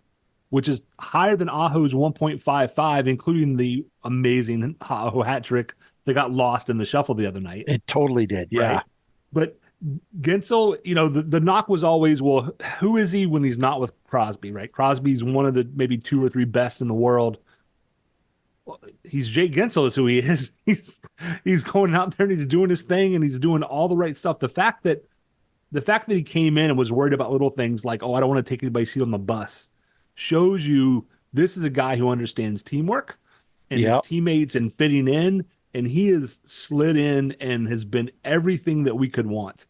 which is higher than Aho's 1.55, including the amazing Aho hat trick that got lost in the shuffle the other night. It totally did, yeah. Right? But Guentzel, the knock was always, well, who is he when he's not with Crosby, right? Crosby's one of the maybe 2 or 3 best in the world. Well, he's Jake Guentzel is who he is. He's going out there and he's doing his thing and he's doing all the right stuff. The fact that he came in and was worried about little things like, oh, I don't want to take anybody's seat on the bus, shows you this is a guy who understands teamwork and his teammates and fitting in. And he has slid in and has been everything that we could want.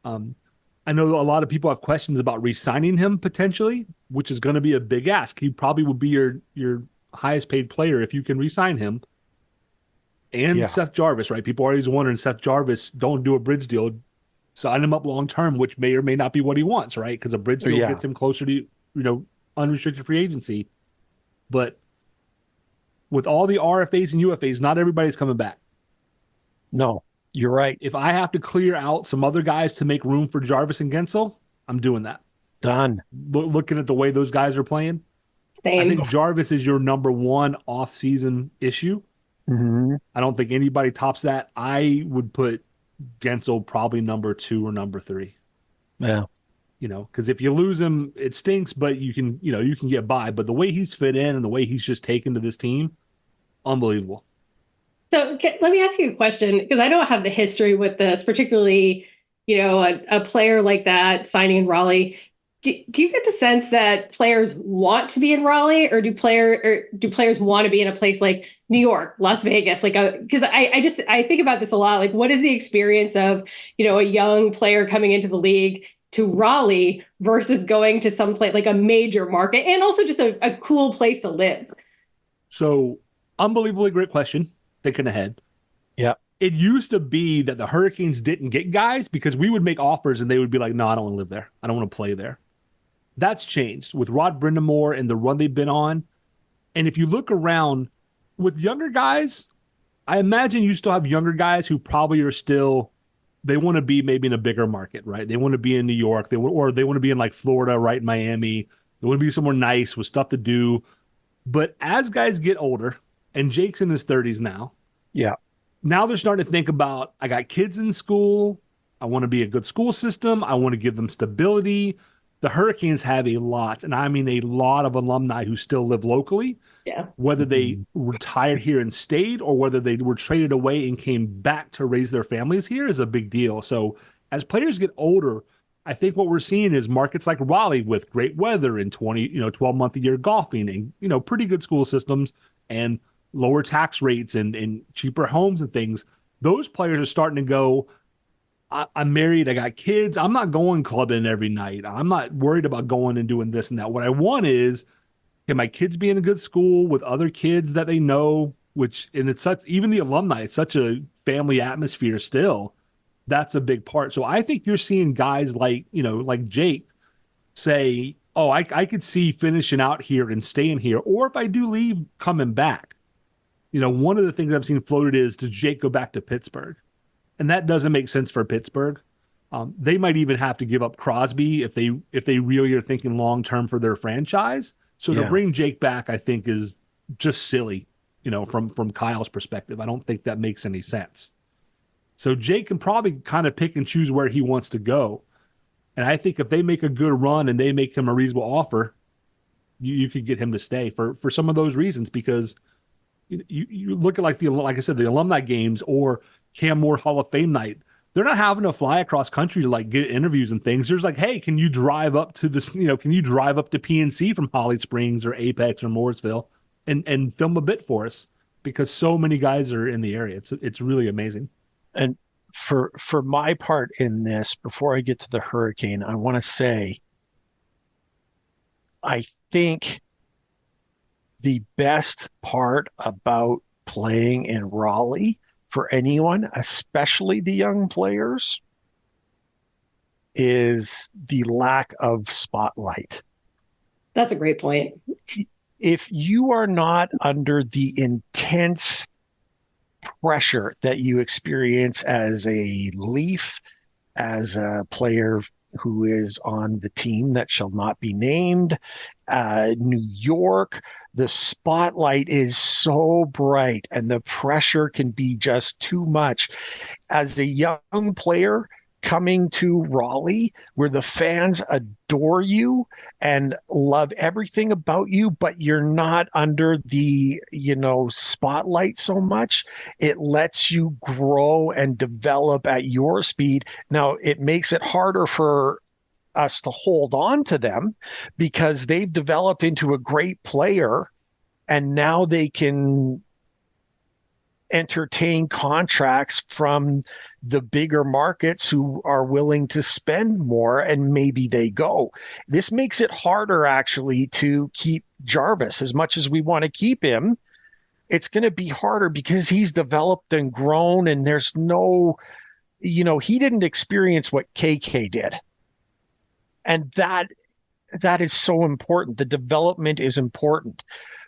I know a lot of people have questions about re-signing him potentially, which is going to be a big ask. He probably would be your highest paid player if you can re-sign him. And Seth Jarvis, right? People are always wondering, Seth Jarvis, don't do a bridge deal. Sign him up long term, which may or may not be what he wants, right? Because a bridge deal gets him closer to, unrestricted free agency. But with all the RFAs and UFAs, not everybody's coming back. No, you're right. If I have to clear out some other guys to make room for Jarvis and Guentzel, I'm doing that. Done. Looking at the way those guys are playing, same. I think Jarvis is your number 1 off-season issue. Mm-hmm. I don't think anybody tops that. I would put Guentzel probably number 2 or number 3. Yeah. Because if you lose him, it stinks, but you can get by. But the way he's fit in and the way he's just taken to this team, unbelievable. So let me ask you a question, because I don't have the history with this, particularly, a player like that signing in Raleigh. Do you get the sense that players want to be in Raleigh, or do players want to be in a place like New York, Las Vegas? Because I think about this a lot. Like, what is the experience of, a young player coming into the league to Raleigh versus going to some place like a major market and also just a cool place to live? So, unbelievably great question. Thinking ahead. Yeah. It used to be that the Hurricanes didn't get guys because we would make offers and they would be like, no, I don't want to live there. I don't want to play there. That's changed with Rod Brindamore and the run they've been on. And if you look around with younger guys, I imagine you still have younger guys who probably are still, they want to be maybe in a bigger market, right? They want to be in New York, or they want to be in like Florida, right? Miami. They want to be somewhere nice with stuff to do. But as guys get older, and Jake's in his 30s now. Yeah. Now they're starting to think about, I got kids in school. I want to be a good school system. I want to give them stability. The Hurricanes have a lot, and I mean a lot of alumni who still live locally. Yeah. Whether they retired here and stayed or whether they were traded away and came back to raise their families here is a big deal. So as players get older, I think what we're seeing is markets like Raleigh with great weather and 12-month a year golfing and, pretty good school systems and lower tax rates and cheaper homes and things. Those players are starting to go, I'm married, I got kids. I'm not going clubbing every night. I'm not worried about going and doing this and that. What I want is, can my kids be in a good school with other kids that they know and it's such, even the alumni, it's such a family atmosphere still. That's a big part. So I think you're seeing guys like, like Jake say, oh, I could see finishing out here and staying here. Or if I do leave, coming back. One of the things I've seen floated is, does Jake go back to Pittsburgh? And that doesn't make sense for Pittsburgh. They might even have to give up Crosby if they really are thinking long term for their franchise. So to bring Jake back, I think is just silly, from Kyle's perspective. I don't think that makes any sense. So Jake can probably kind of pick and choose where he wants to go. And I think if they make a good run and they make him a reasonable offer, you could get him to stay for some of those reasons, because you look at like I said, the alumni games or Cam Moore Hall of Fame night. They're not having to fly across country to like get interviews and things. There's like, hey, can you drive up to this? Can you drive up to PNC from Holly Springs or Apex or Mooresville and film a bit for us? Because so many guys are in the area. It's really amazing. And for my part in this, before I get to the Hurricane, I want to say, I think the best part about playing in Raleigh for anyone, especially the young players, is the lack of spotlight. That's a great point. If you are not under the intense pressure that you experience as a Leaf, as a player who is on the team that shall not be named, New York, the spotlight is so bright and the pressure can be just too much. As a young player coming to Raleigh, where the fans adore you and love everything about you, but you're not under the, spotlight so much, it lets you grow and develop at your speed. Now, it makes it harder for us to hold on to them because they've developed into a great player and now they can entertain contracts from the bigger markets who are willing to spend more, and maybe they go. This makes it harder actually to keep Jarvis. As much as we want to keep him, it's going to be harder because he's developed and grown, and there's no, he didn't experience what KK did. And that is so important. The development is important.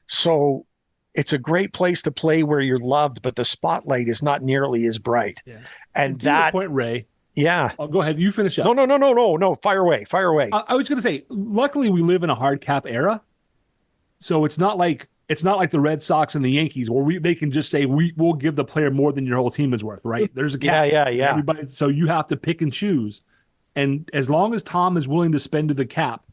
So it's a great place to play where you're loved, but the spotlight is not nearly as bright. Yeah. And to that point, Ray. Yeah. Oh, go ahead. You finish up. No. Fire away. I was going to say, luckily we live in a hard cap era. So it's not like the Red Sox and the Yankees where they can just say, we'll give the player more than your whole team is worth, right? There's a cap. Yeah. Everybody, so you have to pick and choose. And as long as Tom is willing to spend to the cap,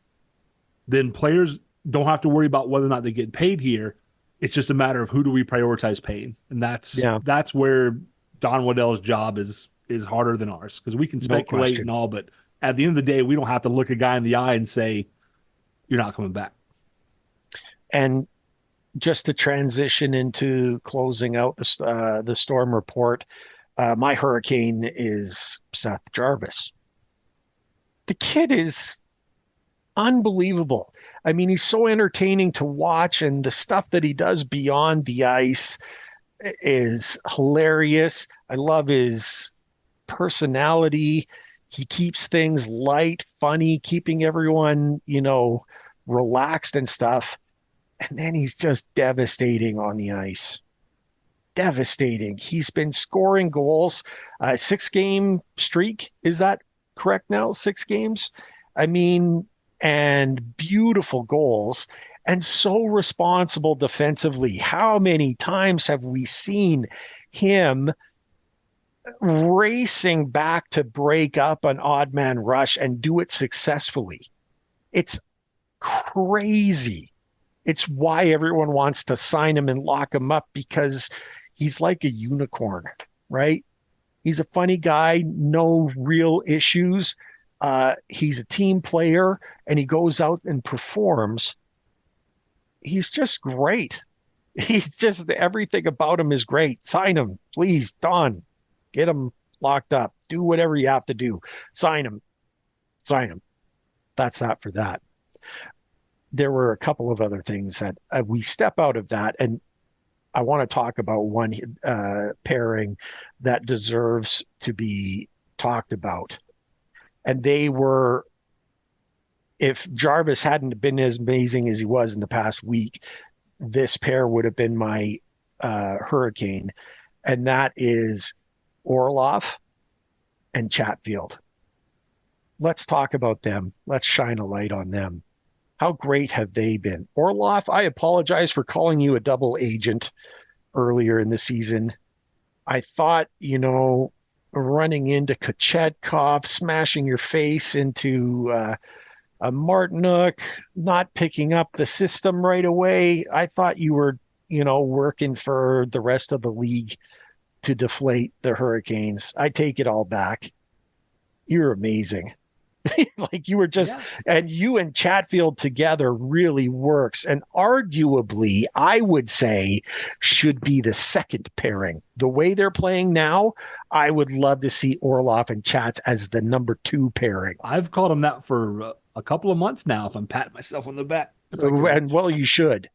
then players don't have to worry about whether or not they get paid here. It's just a matter of who do we prioritize paying. And that's where Don Waddell's job is harder than ours, because we can speculate and all, but at the end of the day, we don't have to look a guy in the eye and say, you're not coming back. And just to transition into closing out the Storm report, my Hurricane is Seth Jarvis. The kid is unbelievable. I mean, he's so entertaining to watch, and the stuff that he does beyond the ice is hilarious. I love his personality. He keeps things light, funny, keeping everyone, relaxed and stuff. And then he's just devastating on the ice. Devastating. He's been scoring goals. 6-game streak. Is that correct now? 6 games? I mean, and beautiful goals, and so responsible defensively. How many times have we seen him racing back to break up an odd man rush and do it successfully? It's crazy. It's why everyone wants to sign him and lock him up, because he's like a unicorn, right? He's a funny guy, no real issues. He's a team player, and he goes out and performs. He's just great. He's just, everything about him is great. Sign him, please, Don. Get him locked up. Do whatever you have to do. Sign him. That's that for that. There were a couple of other things that we step out of that, and I want to talk about one pairing that deserves to be talked about. And they were, if Jarvis hadn't been as amazing as he was in the past week, this pair would have been my hurricane. And that is Orlov and Chatfield. Let's talk about them. Let's shine a light on them. How great have they been? Orlov, I apologize for calling you a double agent earlier in the season. I thought, running into Kochetkov, smashing your face into a Martinook, not picking up the system right away. I thought you were, working for the rest of the league to deflate the Hurricanes. I take it all back. You're amazing. Like you were just, and you and Chatfield together really works. And arguably, I would say, should be the second pairing. The way they're playing now, I would love to see Orlov and Chats as the number 2 pairing. I've called him that for a couple of months now, if I'm patting myself on the back. And well, you should.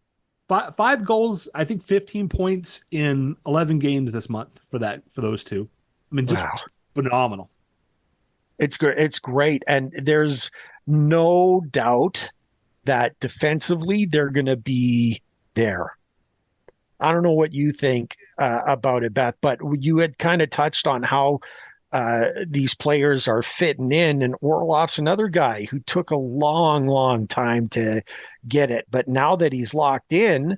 5 goals, I think 15 points in 11 games this month for those two. I mean, just phenomenal. It's great. It's great. And there's no doubt that defensively they're going to be there. I don't know what you think about it, Beth, but you had kind of touched on how these players are fitting in, and Orlov's another guy who took a long, long time to get it. But now that he's locked in,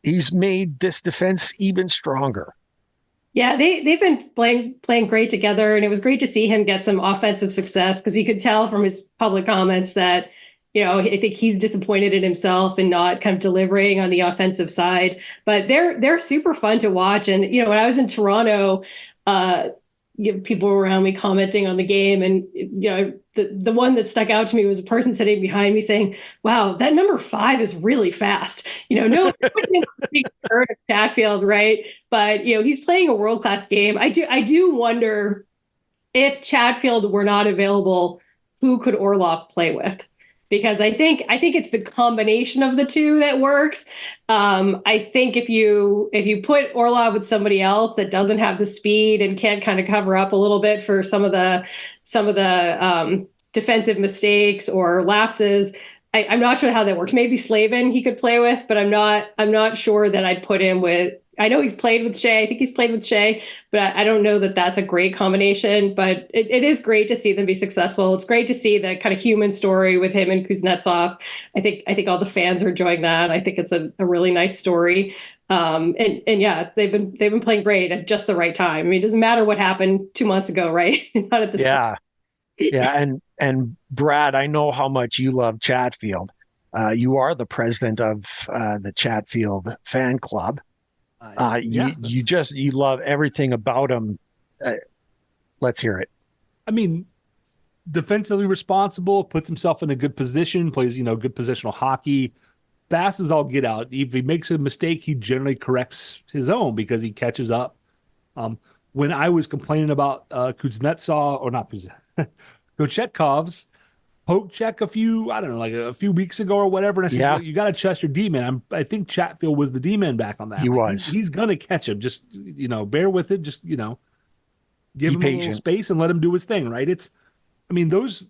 he's made this defense even stronger. Yeah, they've been playing great together, and it was great to see him get some offensive success because you could tell from his public comments that, I think he's disappointed in himself and not kind of delivering on the offensive side. But they're super fun to watch. And when I was in Toronto, people were around me commenting on the game, and the one that stuck out to me was a person sitting behind me saying, "Wow, that number 5 is really fast." No heard of Chatfield, right? But he's playing a world-class game. I do wonder if Chatfield were not available, who could Orlov play with? Because I think it's the combination of the two that works. I think if you put Orlov with somebody else that doesn't have the speed and can't kind of cover up a little bit for some of the defensive mistakes or lapses, I'm not sure how that works. Maybe Slavin he could play with, but I'm not sure that I'd put him with. I know he's played with Shea. I think he's played with Shea, but I don't know that that's a great combination. But it is great to see them be successful. It's great to see the kind of human story with him and Kuznetsov. I think all the fans are enjoying that. I think it's a really nice story. And yeah, they've been playing great at just the right time. I mean, it doesn't matter what happened 2 months ago, right? Not at this point. Yeah. And Brad, I know how much you love Chatfield. You are the president of the Chatfield fan club. You love everything about him. Let's hear it. I mean, defensively responsible, puts himself in a good position, plays, good positional hockey. Fast as all get out. If he makes a mistake, he generally corrects his own because he catches up. When I was complaining about Kuznetsov, or not Kuznetsov, Kochetkov's poke check a few weeks ago or whatever, and I said, you got to trust your D-man. I think Chatfield was the D-man back on that. He was. He's going to catch him. Just, bear with it. Just, give him a little space and let him do his thing, right? Those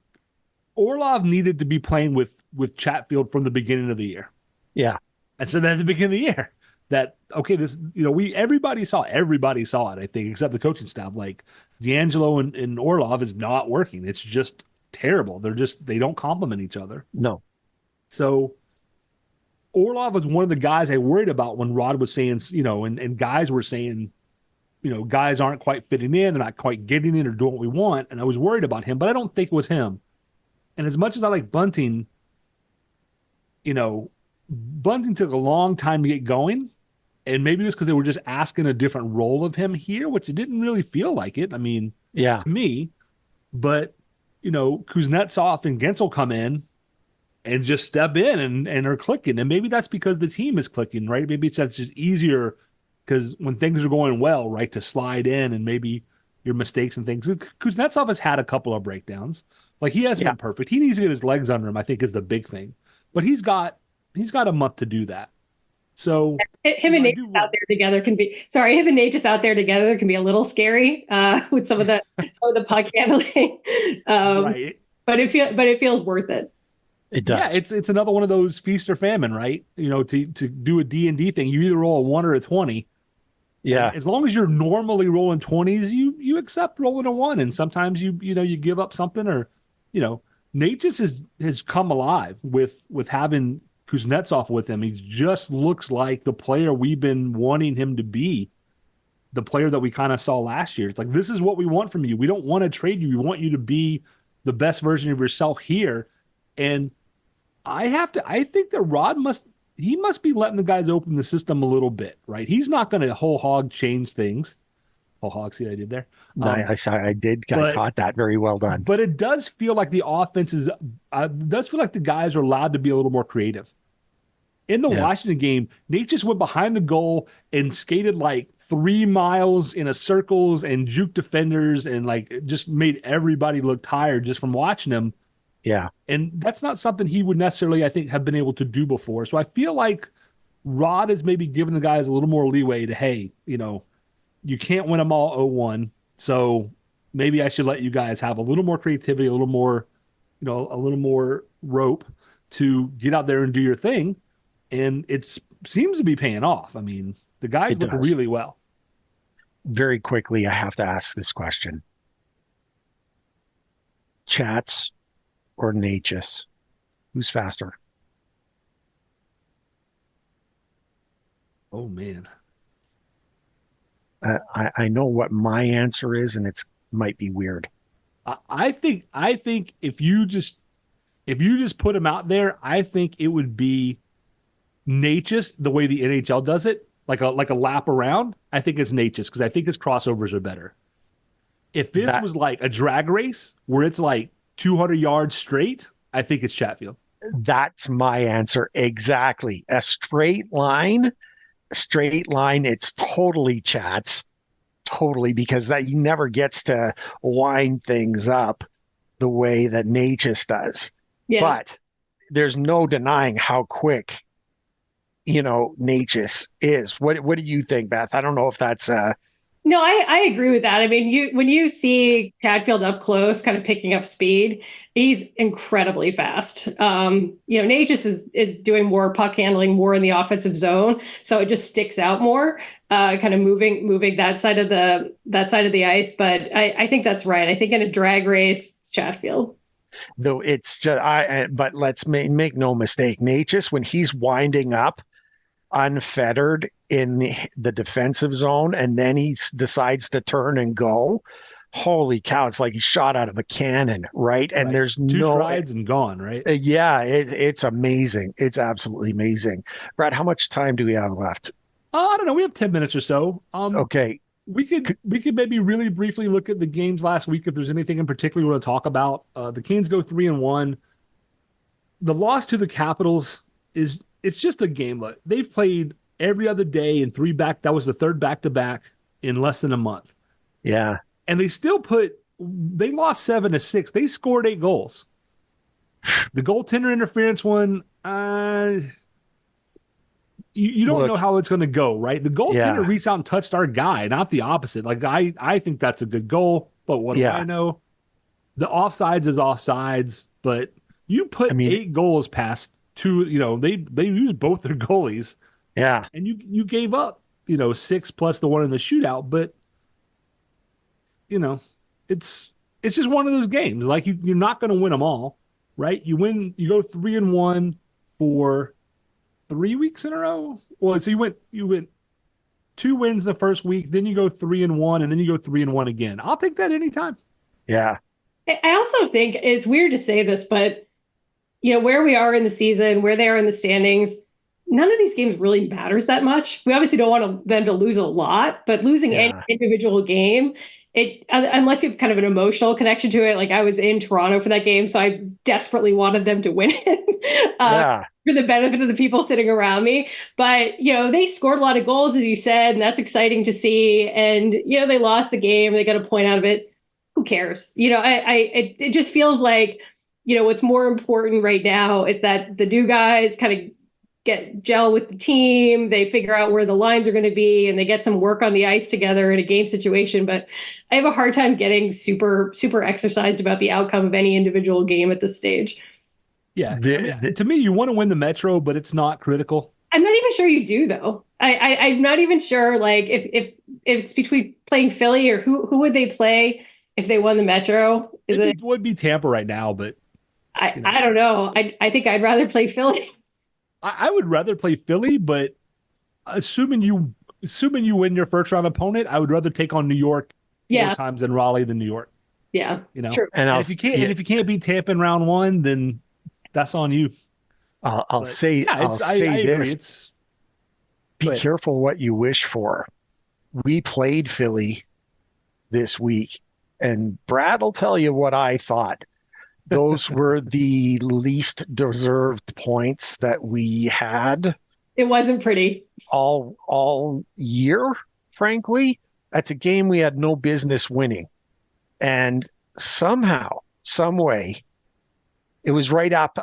Orlov needed to be playing with Chatfield from the beginning of the year. Yeah. And so then at the beginning of the year, that, okay, this, everybody saw it, I think, except the coaching staff. Like, D'Angelo and Orlov is not working. It's just terrible. They don't complement each other. No. So Orlov was one of the guys I worried about when Rod was saying, and guys were saying, guys aren't quite fitting in, they're not quite getting in or doing what we want. And I was worried about him, but I don't think it was him. And as much as I like Bunting, Bunting took a long time to get going. And maybe it was because they were just asking a different role of him here, which it didn't really feel like it. To me. But, Kuznetsov and Guentzel come in and just step in and are clicking. And maybe that's because the team is clicking, right? Maybe that's just easier because when things are going well, right, to slide in and maybe your mistakes and things. Kuznetsov has had a couple of breakdowns. Like, he hasn't been perfect. He needs to get his legs under him, I think, is the big thing. But he's got a month to do that. So him and Nate out there together can be him and Nate just out there together can be a little scary with some of the puck handling. Right. But it feels worth it. It does. Yeah, it's another one of those feast or famine, right? To do a D&D thing, you either roll a 1 or a 20. Yeah. And as long as you're normally rolling 20s, you accept rolling a 1, and sometimes you give up something, or Nate just has come alive with having Kuznetsov with him. He just looks like the player we've been wanting him to be, the player that we kind of saw last year. It's like, this is what we want from you. We don't want to trade you. We want you to be the best version of yourself here. And I think that Rod must be letting the guys open the system a little bit, right? He's not going to whole hog change things. Whole hog, see what I did there? I caught that. Very well done. But it does feel like the offense is, does feel like the guys are allowed to be a little more creative. In the Washington game, Nate just went behind the goal and skated like 3 miles in a circles and juked defenders and like just made everybody look tired just from watching him. Yeah. And that's not something he would necessarily, I think, have been able to do before. So I feel like Rod is maybe giving the guys a little more leeway to, hey, you can't win them all 0-1. So maybe I should let you guys have a little more creativity, a little more, a little more rope to get out there and do your thing. And it seems to be paying off. I mean, the guys look really well. Very quickly, I have to ask this question. Chats or Necas? Who's faster? Oh, man. I know what my answer is, and it might be weird. I think if you just put him out there, I think it would be Necas the way the NHL does it, like a lap around. I think it's Necas because I think his crossovers are better. If this was like a drag race where it's like 200 yards straight, I think it's Chatfield. That's my answer. Exactly. A straight line, it's totally Chats. Totally, because that he never gets to wind things up the way that Necas does. Yeah. But there's no denying how quick, Necas is. What do you think, Beth? I don't know if that's No, I agree with that. I mean, when you see Chatfield up close, kind of picking up speed, he's incredibly fast. Necas is doing more puck handling, more in the offensive zone, so it just sticks out more, kind of moving that side of the ice. But I think that's right. I think in a drag race, it's Chatfield. Though it's just but let's make no mistake, Necas, when he's winding up unfettered in the defensive zone and then he decides to turn and go, holy cow, it's like he's shot out of a cannon, right? And there's two strides and gone, right? It's amazing. It's absolutely amazing. Brad, how much time do we have left? I don't know. We have 10 minutes or so. Okay. We could maybe really briefly look at the games last week if there's anything in particular we want to talk about. The Canes go 3-1. The loss to the Capitals it's just a game. They've played every other day in that was the third back-to-back in less than a month. Yeah. And they lost 7-6. They scored 8 goals. The goaltender interference one, you don't know how it's going to go, right? The goaltender reached out and touched our guy, not the opposite. Like, I think that's a good goal, but what do I know? The offsides is offsides, but you put 8 goals past 2, they used both their goalies. Yeah. And you gave up, 6 plus the one in the shootout, but it's just one of those games. Like you're not going to win them all, right? You go 3-1 for 3 weeks in a row. Well, so you went 2 wins the first week, then you go 3-1, and then you go 3-1 again. I'll take that anytime. Yeah. I also think it's weird to say this, but where we are in the season, where they are in the standings, none of these games really matters that much. We obviously don't want them to lose a lot, but losing any individual game, unless you have kind of an emotional connection to it. Like I was in Toronto for that game, so I desperately wanted them to win it for the benefit of the people sitting around me. But, they scored a lot of goals, as you said, and that's exciting to see. And, they lost the game. They got a point out of it. Who cares? It just feels like, what's more important right now is that the new guys kind of get gel with the team. They figure out where the lines are going to be, and they get some work on the ice together in a game situation. But I have a hard time getting super exercised about the outcome of any individual game at this stage. Yeah, to me, you want to win the Metro, but it's not critical. I'm not even sure you do, though. I'm not even sure, like, if it's between playing Philly or who would they play if they won the Metro? It would be Tampa right now, but I don't know. I think I'd rather play Philly. I would rather play Philly, but assuming you win your first round opponent, I would rather take on New York more times in Raleigh than New York. Yeah, true. And if you can't beat Tampa in round one, then that's on you. I'll say this. Be careful what you wish for. We played Philly this week, and Brad will tell you what I thought. Those were the least deserved points that we had. It wasn't pretty. All year, frankly. That's a game we had no business winning. And somehow, some way, it was right up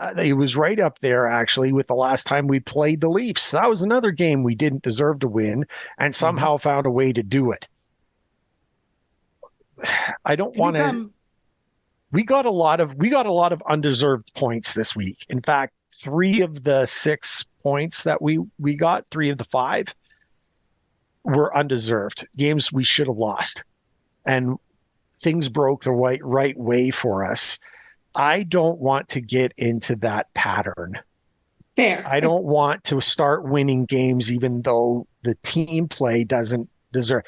there, actually, with the last time we played the Leafs. That was another game we didn't deserve to win and somehow found a way to do it. I don't want to. We got a lot of undeserved points this week. In fact, 3 of the 6 points that we got, 3 of the 5 were undeserved games we should have lost, and things broke the right way for us. I don't want to get into that pattern. Fair. I don't want to start winning games even though the team play doesn't deserve.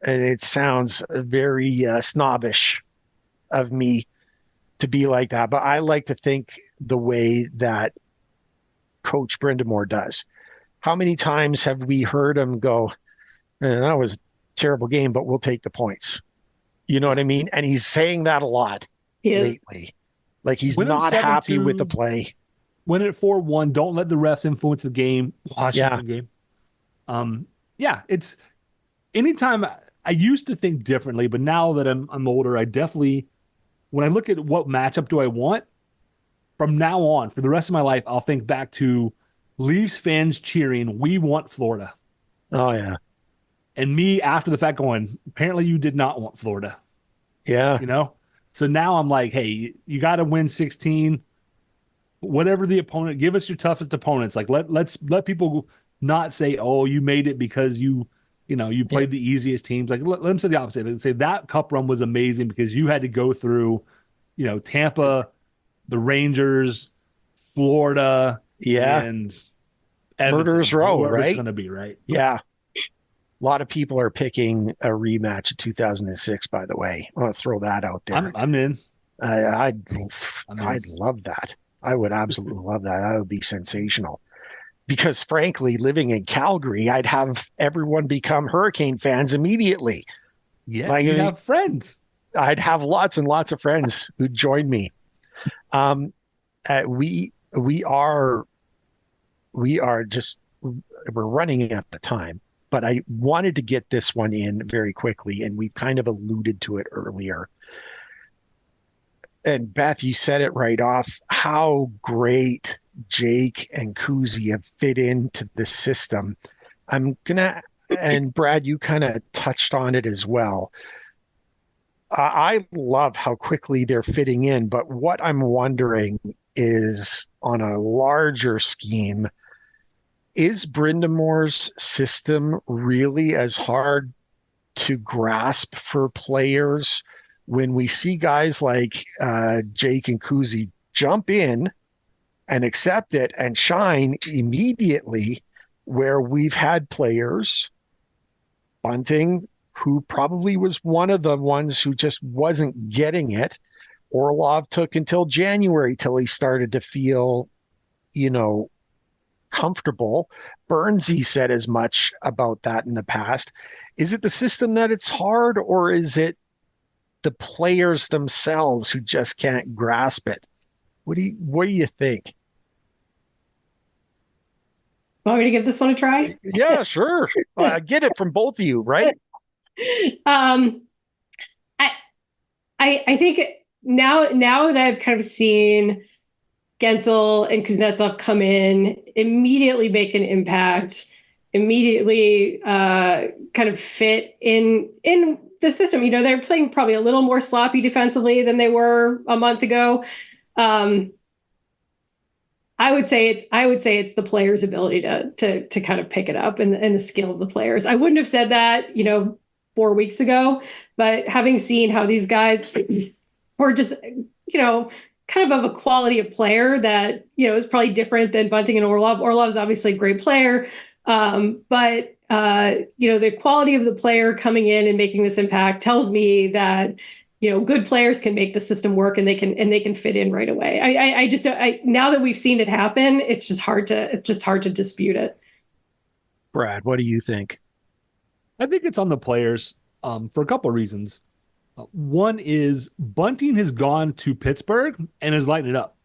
It sounds very snobbish of me to be like that, but I like to think the way that Coach Brindamore does. How many times have we heard him go, that was a terrible game, but we'll take the points? You know what I mean? And he's saying that a lot lately. Like he's not happy with the play. Win it 4-1. Don't let the refs influence the game. Washington game. It's anytime. I used to think differently, but now that I'm older, I definitely, when I look at what matchup do I want, from now on, for the rest of my life, I'll think back to Leafs fans cheering, "We want Florida." Oh, yeah. And me, after the fact, going, apparently you did not want Florida. Yeah. So now I'm like, hey, you got to win 16. Whatever the opponent, give us your toughest opponents. Like, let people not say, oh, you made it because you played the easiest teams. Like, let them say the opposite. They say that cup run was amazing because you had to go through, Tampa, the Rangers, Florida, and Edmonton, Murderers Row, right? It's going to be, right? Yeah. A lot of people are picking a rematch of 2006, by the way. I want to throw that out there. I'm in. I'd love that. I would absolutely love that. That would be sensational. Because frankly, living in Calgary, I'd have everyone become Hurricane fans immediately. Yeah, you'd have friends. I'd have lots and lots of friends who'd join me. We're running out of time, but I wanted to get this one in very quickly, and we kind of alluded to it earlier. And Beth, you said it right off, how great Jake and Kuzy have fit into the system. And Brad, you kind of touched on it as well. I love how quickly they're fitting in, but what I'm wondering is, on a larger scheme, is Brindamore's system really as hard to grasp for players when we see guys like Jake and Kuzy jump in and accept it and shine immediately, where we've had players, Bunting, who probably was one of the ones who just wasn't getting it. Orlov took until January till he started to feel, comfortable. Burnsy said as much about that in the past. Is it the system that it's hard, or is it the players themselves who just can't grasp it? What do you think? Want me to give this one a try? Yeah, sure. I get it from both of you, right? I think now that I've kind of seen Guentzel and Kuznetsov come in, immediately make an impact, immediately kind of fit in the system. They're playing probably a little more sloppy defensively than they were a month ago. I would say it's the players' ability to kind of pick it up and the skill of the players. I wouldn't have said that 4 weeks ago, but having seen how these guys were just kind of a quality of player that is probably different than Bunting and Orlov. Orlov's obviously a great player, but the quality of the player coming in and making this impact tells me that good players can make the system work and they can fit in right away. I now that we've seen it happen, it's just hard to dispute it. Brad, what do you think? I think it's on the players for a couple of reasons. One is Bunting has gone to Pittsburgh and has lighted it up.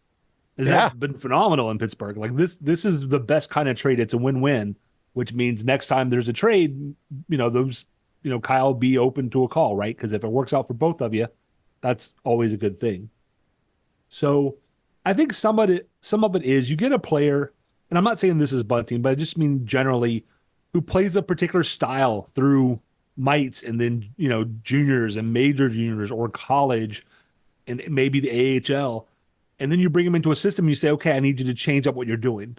Has been phenomenal in Pittsburgh. Like this is the best kind of trade. It's a win-win, which means next time there's a trade, Kyle be open to a call, right? Because if it works out for both of you, that's always a good thing. So I think some of it is you get a player, and I'm not saying this is Bunting, but I just mean generally who plays a particular style through mites and then, juniors and major juniors or college and maybe the AHL. And then you bring them into a system and you say, okay, I need you to change up what you're doing.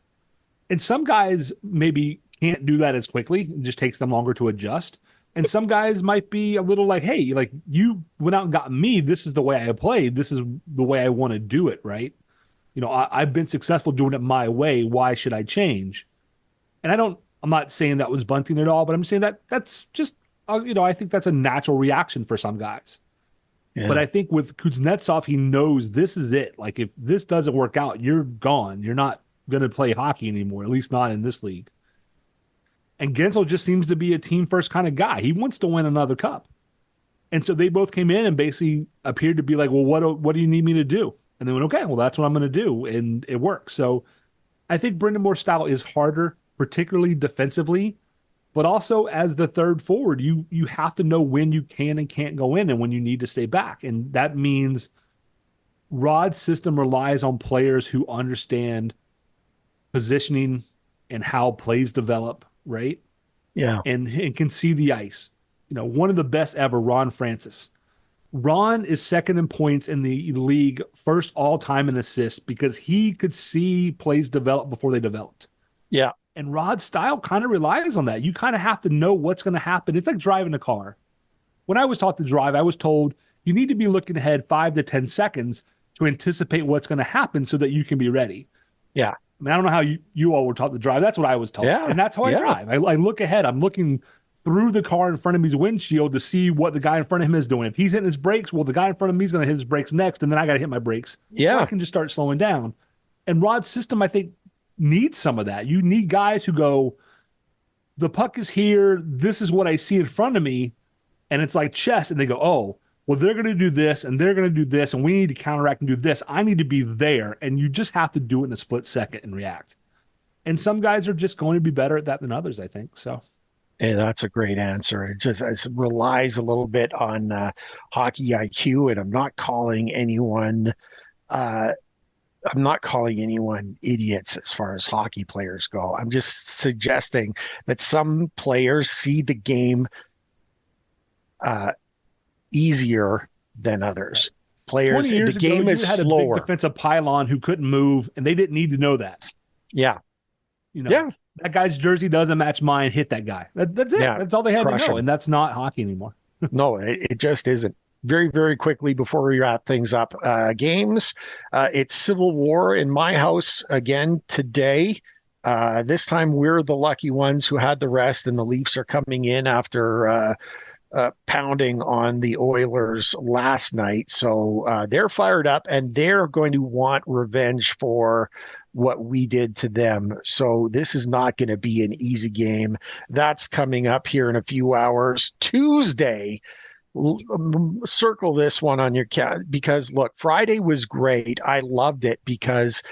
And some guys maybe can't do that as quickly. It just takes them longer to adjust. And some guys might be a little like, hey, like you went out and got me. This is the way I play. This is the way I want to do it, right? I've been successful doing it my way. Why should I change? And I'm not saying that was Bunting at all, but I'm saying that's just, I think that's a natural reaction for some guys. Yeah. But I think with Kuznetsov, he knows this is it. Like if this doesn't work out, you're gone. You're not going to play hockey anymore, at least not in this league. And Guentzel just seems to be a team first kind of guy. He wants to win another cup. And so they both came in and basically appeared to be like, well, what do you need me to do? And they went, okay, well, that's what I'm going to do. And it works. So I think Brendan Moore's style is harder, particularly defensively, but also as the third forward, you have to know when you can and can't go in and when you need to stay back. And that means Rod's system relies on players who understand positioning and how plays develop, right? Yeah. And can see the ice. One of the best ever, Ron Francis. Ron is second in points in the league, first all time in assists because he could see plays develop before they developed. Yeah. And Rod's style kind of relies on that. You kind of have to know what's going to happen. It's like driving a car. When I was taught to drive, I was told you need to be looking ahead 5 to 10 seconds to anticipate what's going to happen so that you can be ready. Yeah. I mean, I don't know how you all were taught to drive. That's what I was taught. Yeah. And that's how I drive. I look ahead. I'm looking through the car in front of me's windshield to see what the guy in front of him is doing. If he's hitting his brakes, well, the guy in front of me is going to hit his brakes next, and then I got to hit my brakes. Yeah. So I can just start slowing down. And Rod's system, I think, needs some of that. You need guys who go, the puck is here. This is what I see in front of me. And it's like chess. And they go, oh, well, they're going to do this and they're going to do this. And we need to counteract and do this. I need to be there. And you just have to do it in a split second and react. And some guys are just going to be better at that than others, I think. So. And that's a great answer. It relies a little bit on hockey IQ. And I'm not calling anyone idiots as far as hockey players go. I'm just suggesting that some players see the game easier than others. Players, 20 years the game ago, is you had slower. A big defensive pylon who couldn't move, and they didn't need to know that. Yeah. That guy's jersey doesn't match mine. Hit that guy. That's it. Yeah. That's all they had to know, and that's not hockey anymore. No, it just isn't. Very, very quickly before we wrap things up, games. It's Civil War in my house again today. This time we're the lucky ones who had the rest, and the Leafs are coming in after pounding on the Oilers last night. So they're fired up, and they're going to want revenge for what we did to them. So this is not going to be an easy game. That's coming up here in a few hours. Tuesday, circle this one on your cat, because look, Friday was great. I loved it because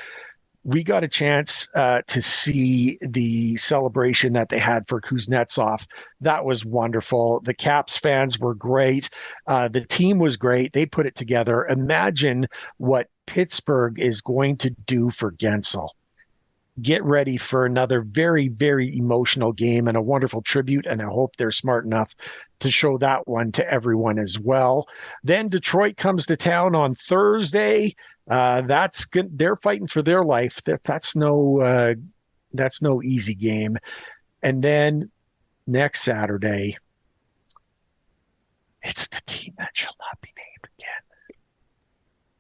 we got a chance to see the celebration that they had for Kuznetsov. That was wonderful. The Caps fans were great. The team was great. They put it together. Imagine what Pittsburgh is going to do for Guentzel. Get ready for another very, very emotional game and a wonderful tribute. And I hope they're smart enough to show that one to everyone as well. Then Detroit comes to town on Thursday. That's good. They're fighting for their life. That's no easy game. And then next Saturday, it's the team that shall not be named again,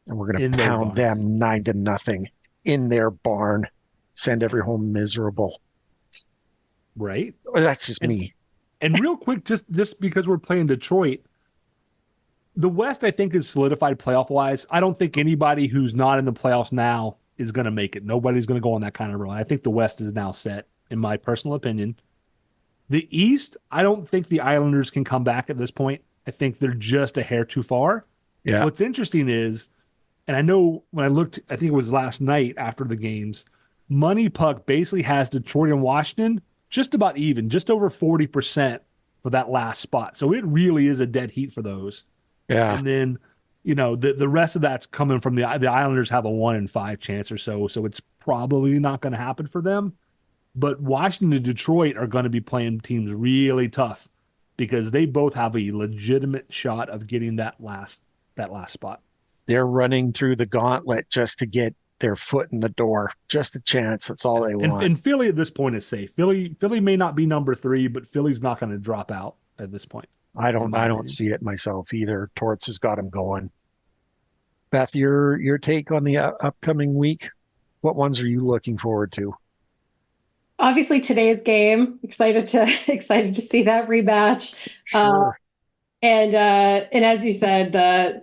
and we're going to pound them 9-0 in their barn. Send every home miserable. Right. That's just me. And real quick, just because we're playing Detroit, the West, I think, is solidified playoff-wise. I don't think anybody who's not in the playoffs now is going to make it. Nobody's going to go on that kind of run. I think the West is now set, in my personal opinion. The East, I don't think the Islanders can come back at this point. I think they're just a hair too far. Yeah. What's interesting is, and I know when I looked, I think it was last night after the games, Money Puck basically has Detroit and Washington just about even, just over 40% for that last spot. So it really is a dead heat for those. Yeah. And then, the rest of that's coming from the Islanders have a 1 in 5 chance or so. So it's probably not going to happen for them. But Washington and Detroit are going to be playing teams really tough because they both have a legitimate shot of getting that last spot. They're running through the gauntlet just to get their foot in the door. Just a chance. That's all they want. And Philly at this point is safe. Philly may not be number 3, but Philly's not going to drop out at this point. I don't see it myself either. Torts has got him going. Beth, your take on the upcoming week? What ones are you looking forward to? Obviously, today's game. Excited to see that rematch. Sure. And as you said,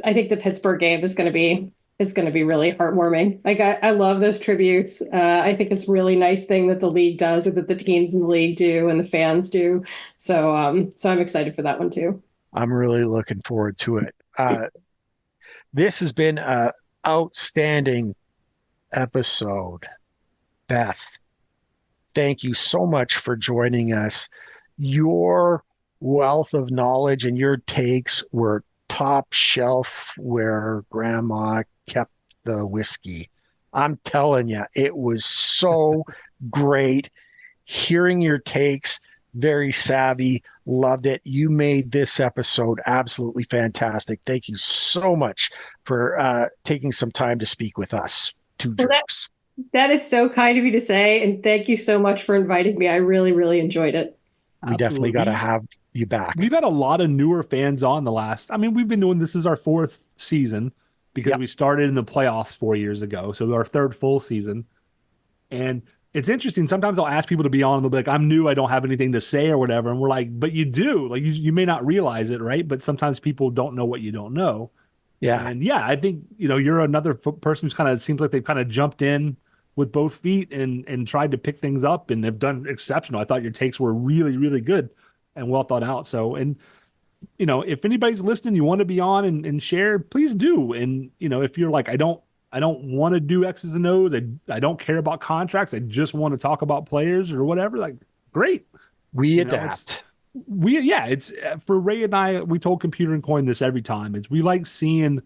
I think the Pittsburgh game is going to be really heartwarming. Like I love those tributes. I think it's a really nice thing that the league does, or that the teams in the league do, and the fans do. So I'm excited for that one too. I'm really looking forward to it. This has been an outstanding episode. Beth, thank you so much for joining us. Your wealth of knowledge and your takes were top shelf where grandma kept the whiskey. I'm telling you, it was so great hearing your takes. Very savvy. Loved it. You made this episode absolutely fantastic. Thank you so much for taking some time to speak with us. Two jerks. That is so kind of you to say, and thank you so much for inviting me. I really, really enjoyed it. We definitely got to have you back. We've had a lot of newer fans on we've been doing this is our 4th season because we started in the playoffs 4 years ago. So our 3rd full season. And it's interesting. Sometimes I'll ask people to be on and they'll be like, I'm new. I don't have anything to say or whatever. And we're like, but you do. Like you may not realize it, right? But sometimes people don't know what you don't know. Yeah. And I think, you're another person who's kind of seems like they've kind of jumped in with both feet and tried to pick things up and have done exceptional. I thought your takes were really, really good and well thought out. So, and if anybody's listening, you want to be on and share, please do. And, if you're like, I don't want to do X's and O's. I don't care about contracts. I just want to talk about players or whatever. Like, great. We adapt. It's for Ray and I, we told Computer and Coin this every time. We like seeing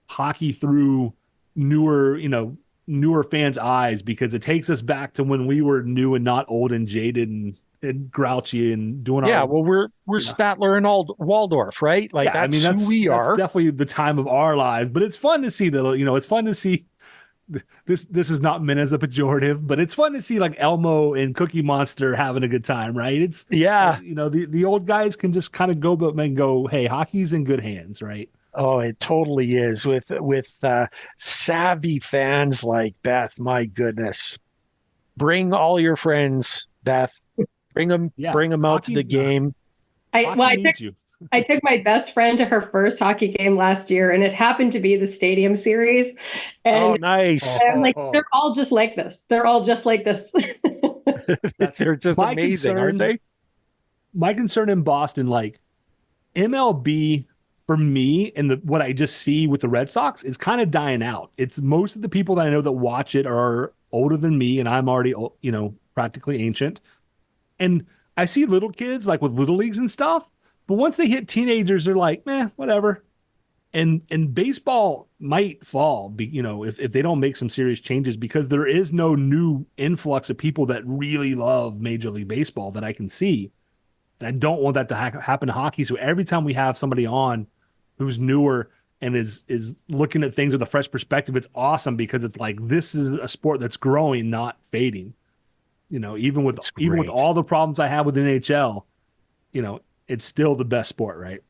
hockey through newer fans' eyes because it takes us back to when we were new and not old and jaded and grouchy and doing we're Statler and Waldorf, right? Like that's who we are. That's definitely the time of our lives. But it's fun to see it's fun to see this is not meant as a pejorative, but it's fun to see like Elmo and Cookie Monster having a good time, right? It's the old guys can just kind of go, hey, hockey's in good hands, right? Oh, it totally is with savvy fans like Beth. My goodness, bring all your friends, Beth. Bring them out to the game. I took my best friend to her first hockey game last year, and it happened to be the Stadium Series. And nice! And they're all just like this. They're all just like this. They're just amazing, aren't they? My concern in Boston, like MLB for me and what I just see with the Red Sox is kind of dying out. It's most of the people that I know that watch it are older than me, and I'm already, practically ancient. And I see little kids like with little leagues and stuff, but once they hit teenagers, they're like, whatever. And baseball might fall, if they don't make some serious changes, because there is no new influx of people that really love Major League Baseball that I can see. And I don't want that to happen to hockey. So every time we have somebody on who's newer and is looking at things with a fresh perspective, it's awesome, because it's like, this is a sport that's growing, not fading. Even with all the problems I have with NHL, it's still the best sport, right?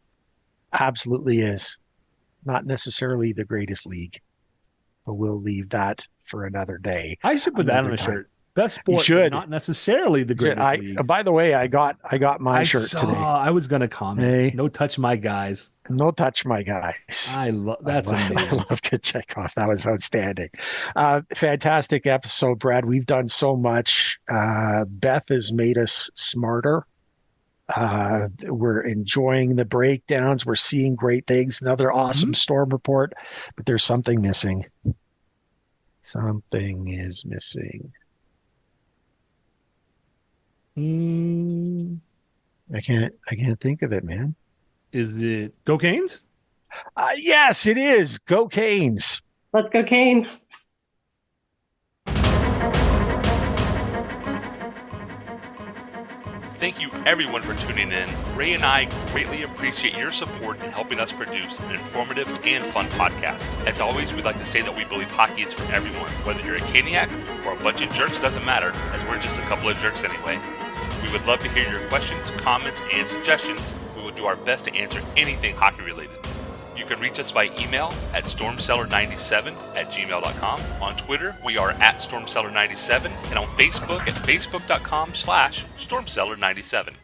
Absolutely is. Not necessarily the greatest league, but we'll leave that for another day. I should put that on a shirt. Best sport, but not necessarily the greatest league. By the way, I got my shirt today. I was going to comment. Hey. No touch my guys. No touch my guys. That's amazing. I love Chekhov. That was outstanding. Fantastic episode, Brad. We've done so much. Beth has made us smarter. We're enjoying the breakdowns. We're seeing great things. Another awesome storm report, but there's something missing. Something is missing. I can't think of it, man. Is it Go Canes? Yes, it is. Go Canes. Let's go Canes. Thank you everyone for tuning in. Ray and I greatly appreciate your support in helping us produce an informative and fun podcast. As always, we'd like to say that we believe hockey is for everyone. Whether you're a Caniac or a bunch of jerks, doesn't matter, as we're just a couple of jerks anyway. We would love to hear your questions, comments, and suggestions. We will do our best to answer anything hockey related. You can reach us via email at stormcellar97@gmail.com. On Twitter, we are at stormcellar97, and on Facebook at facebook.com/stormcellar97.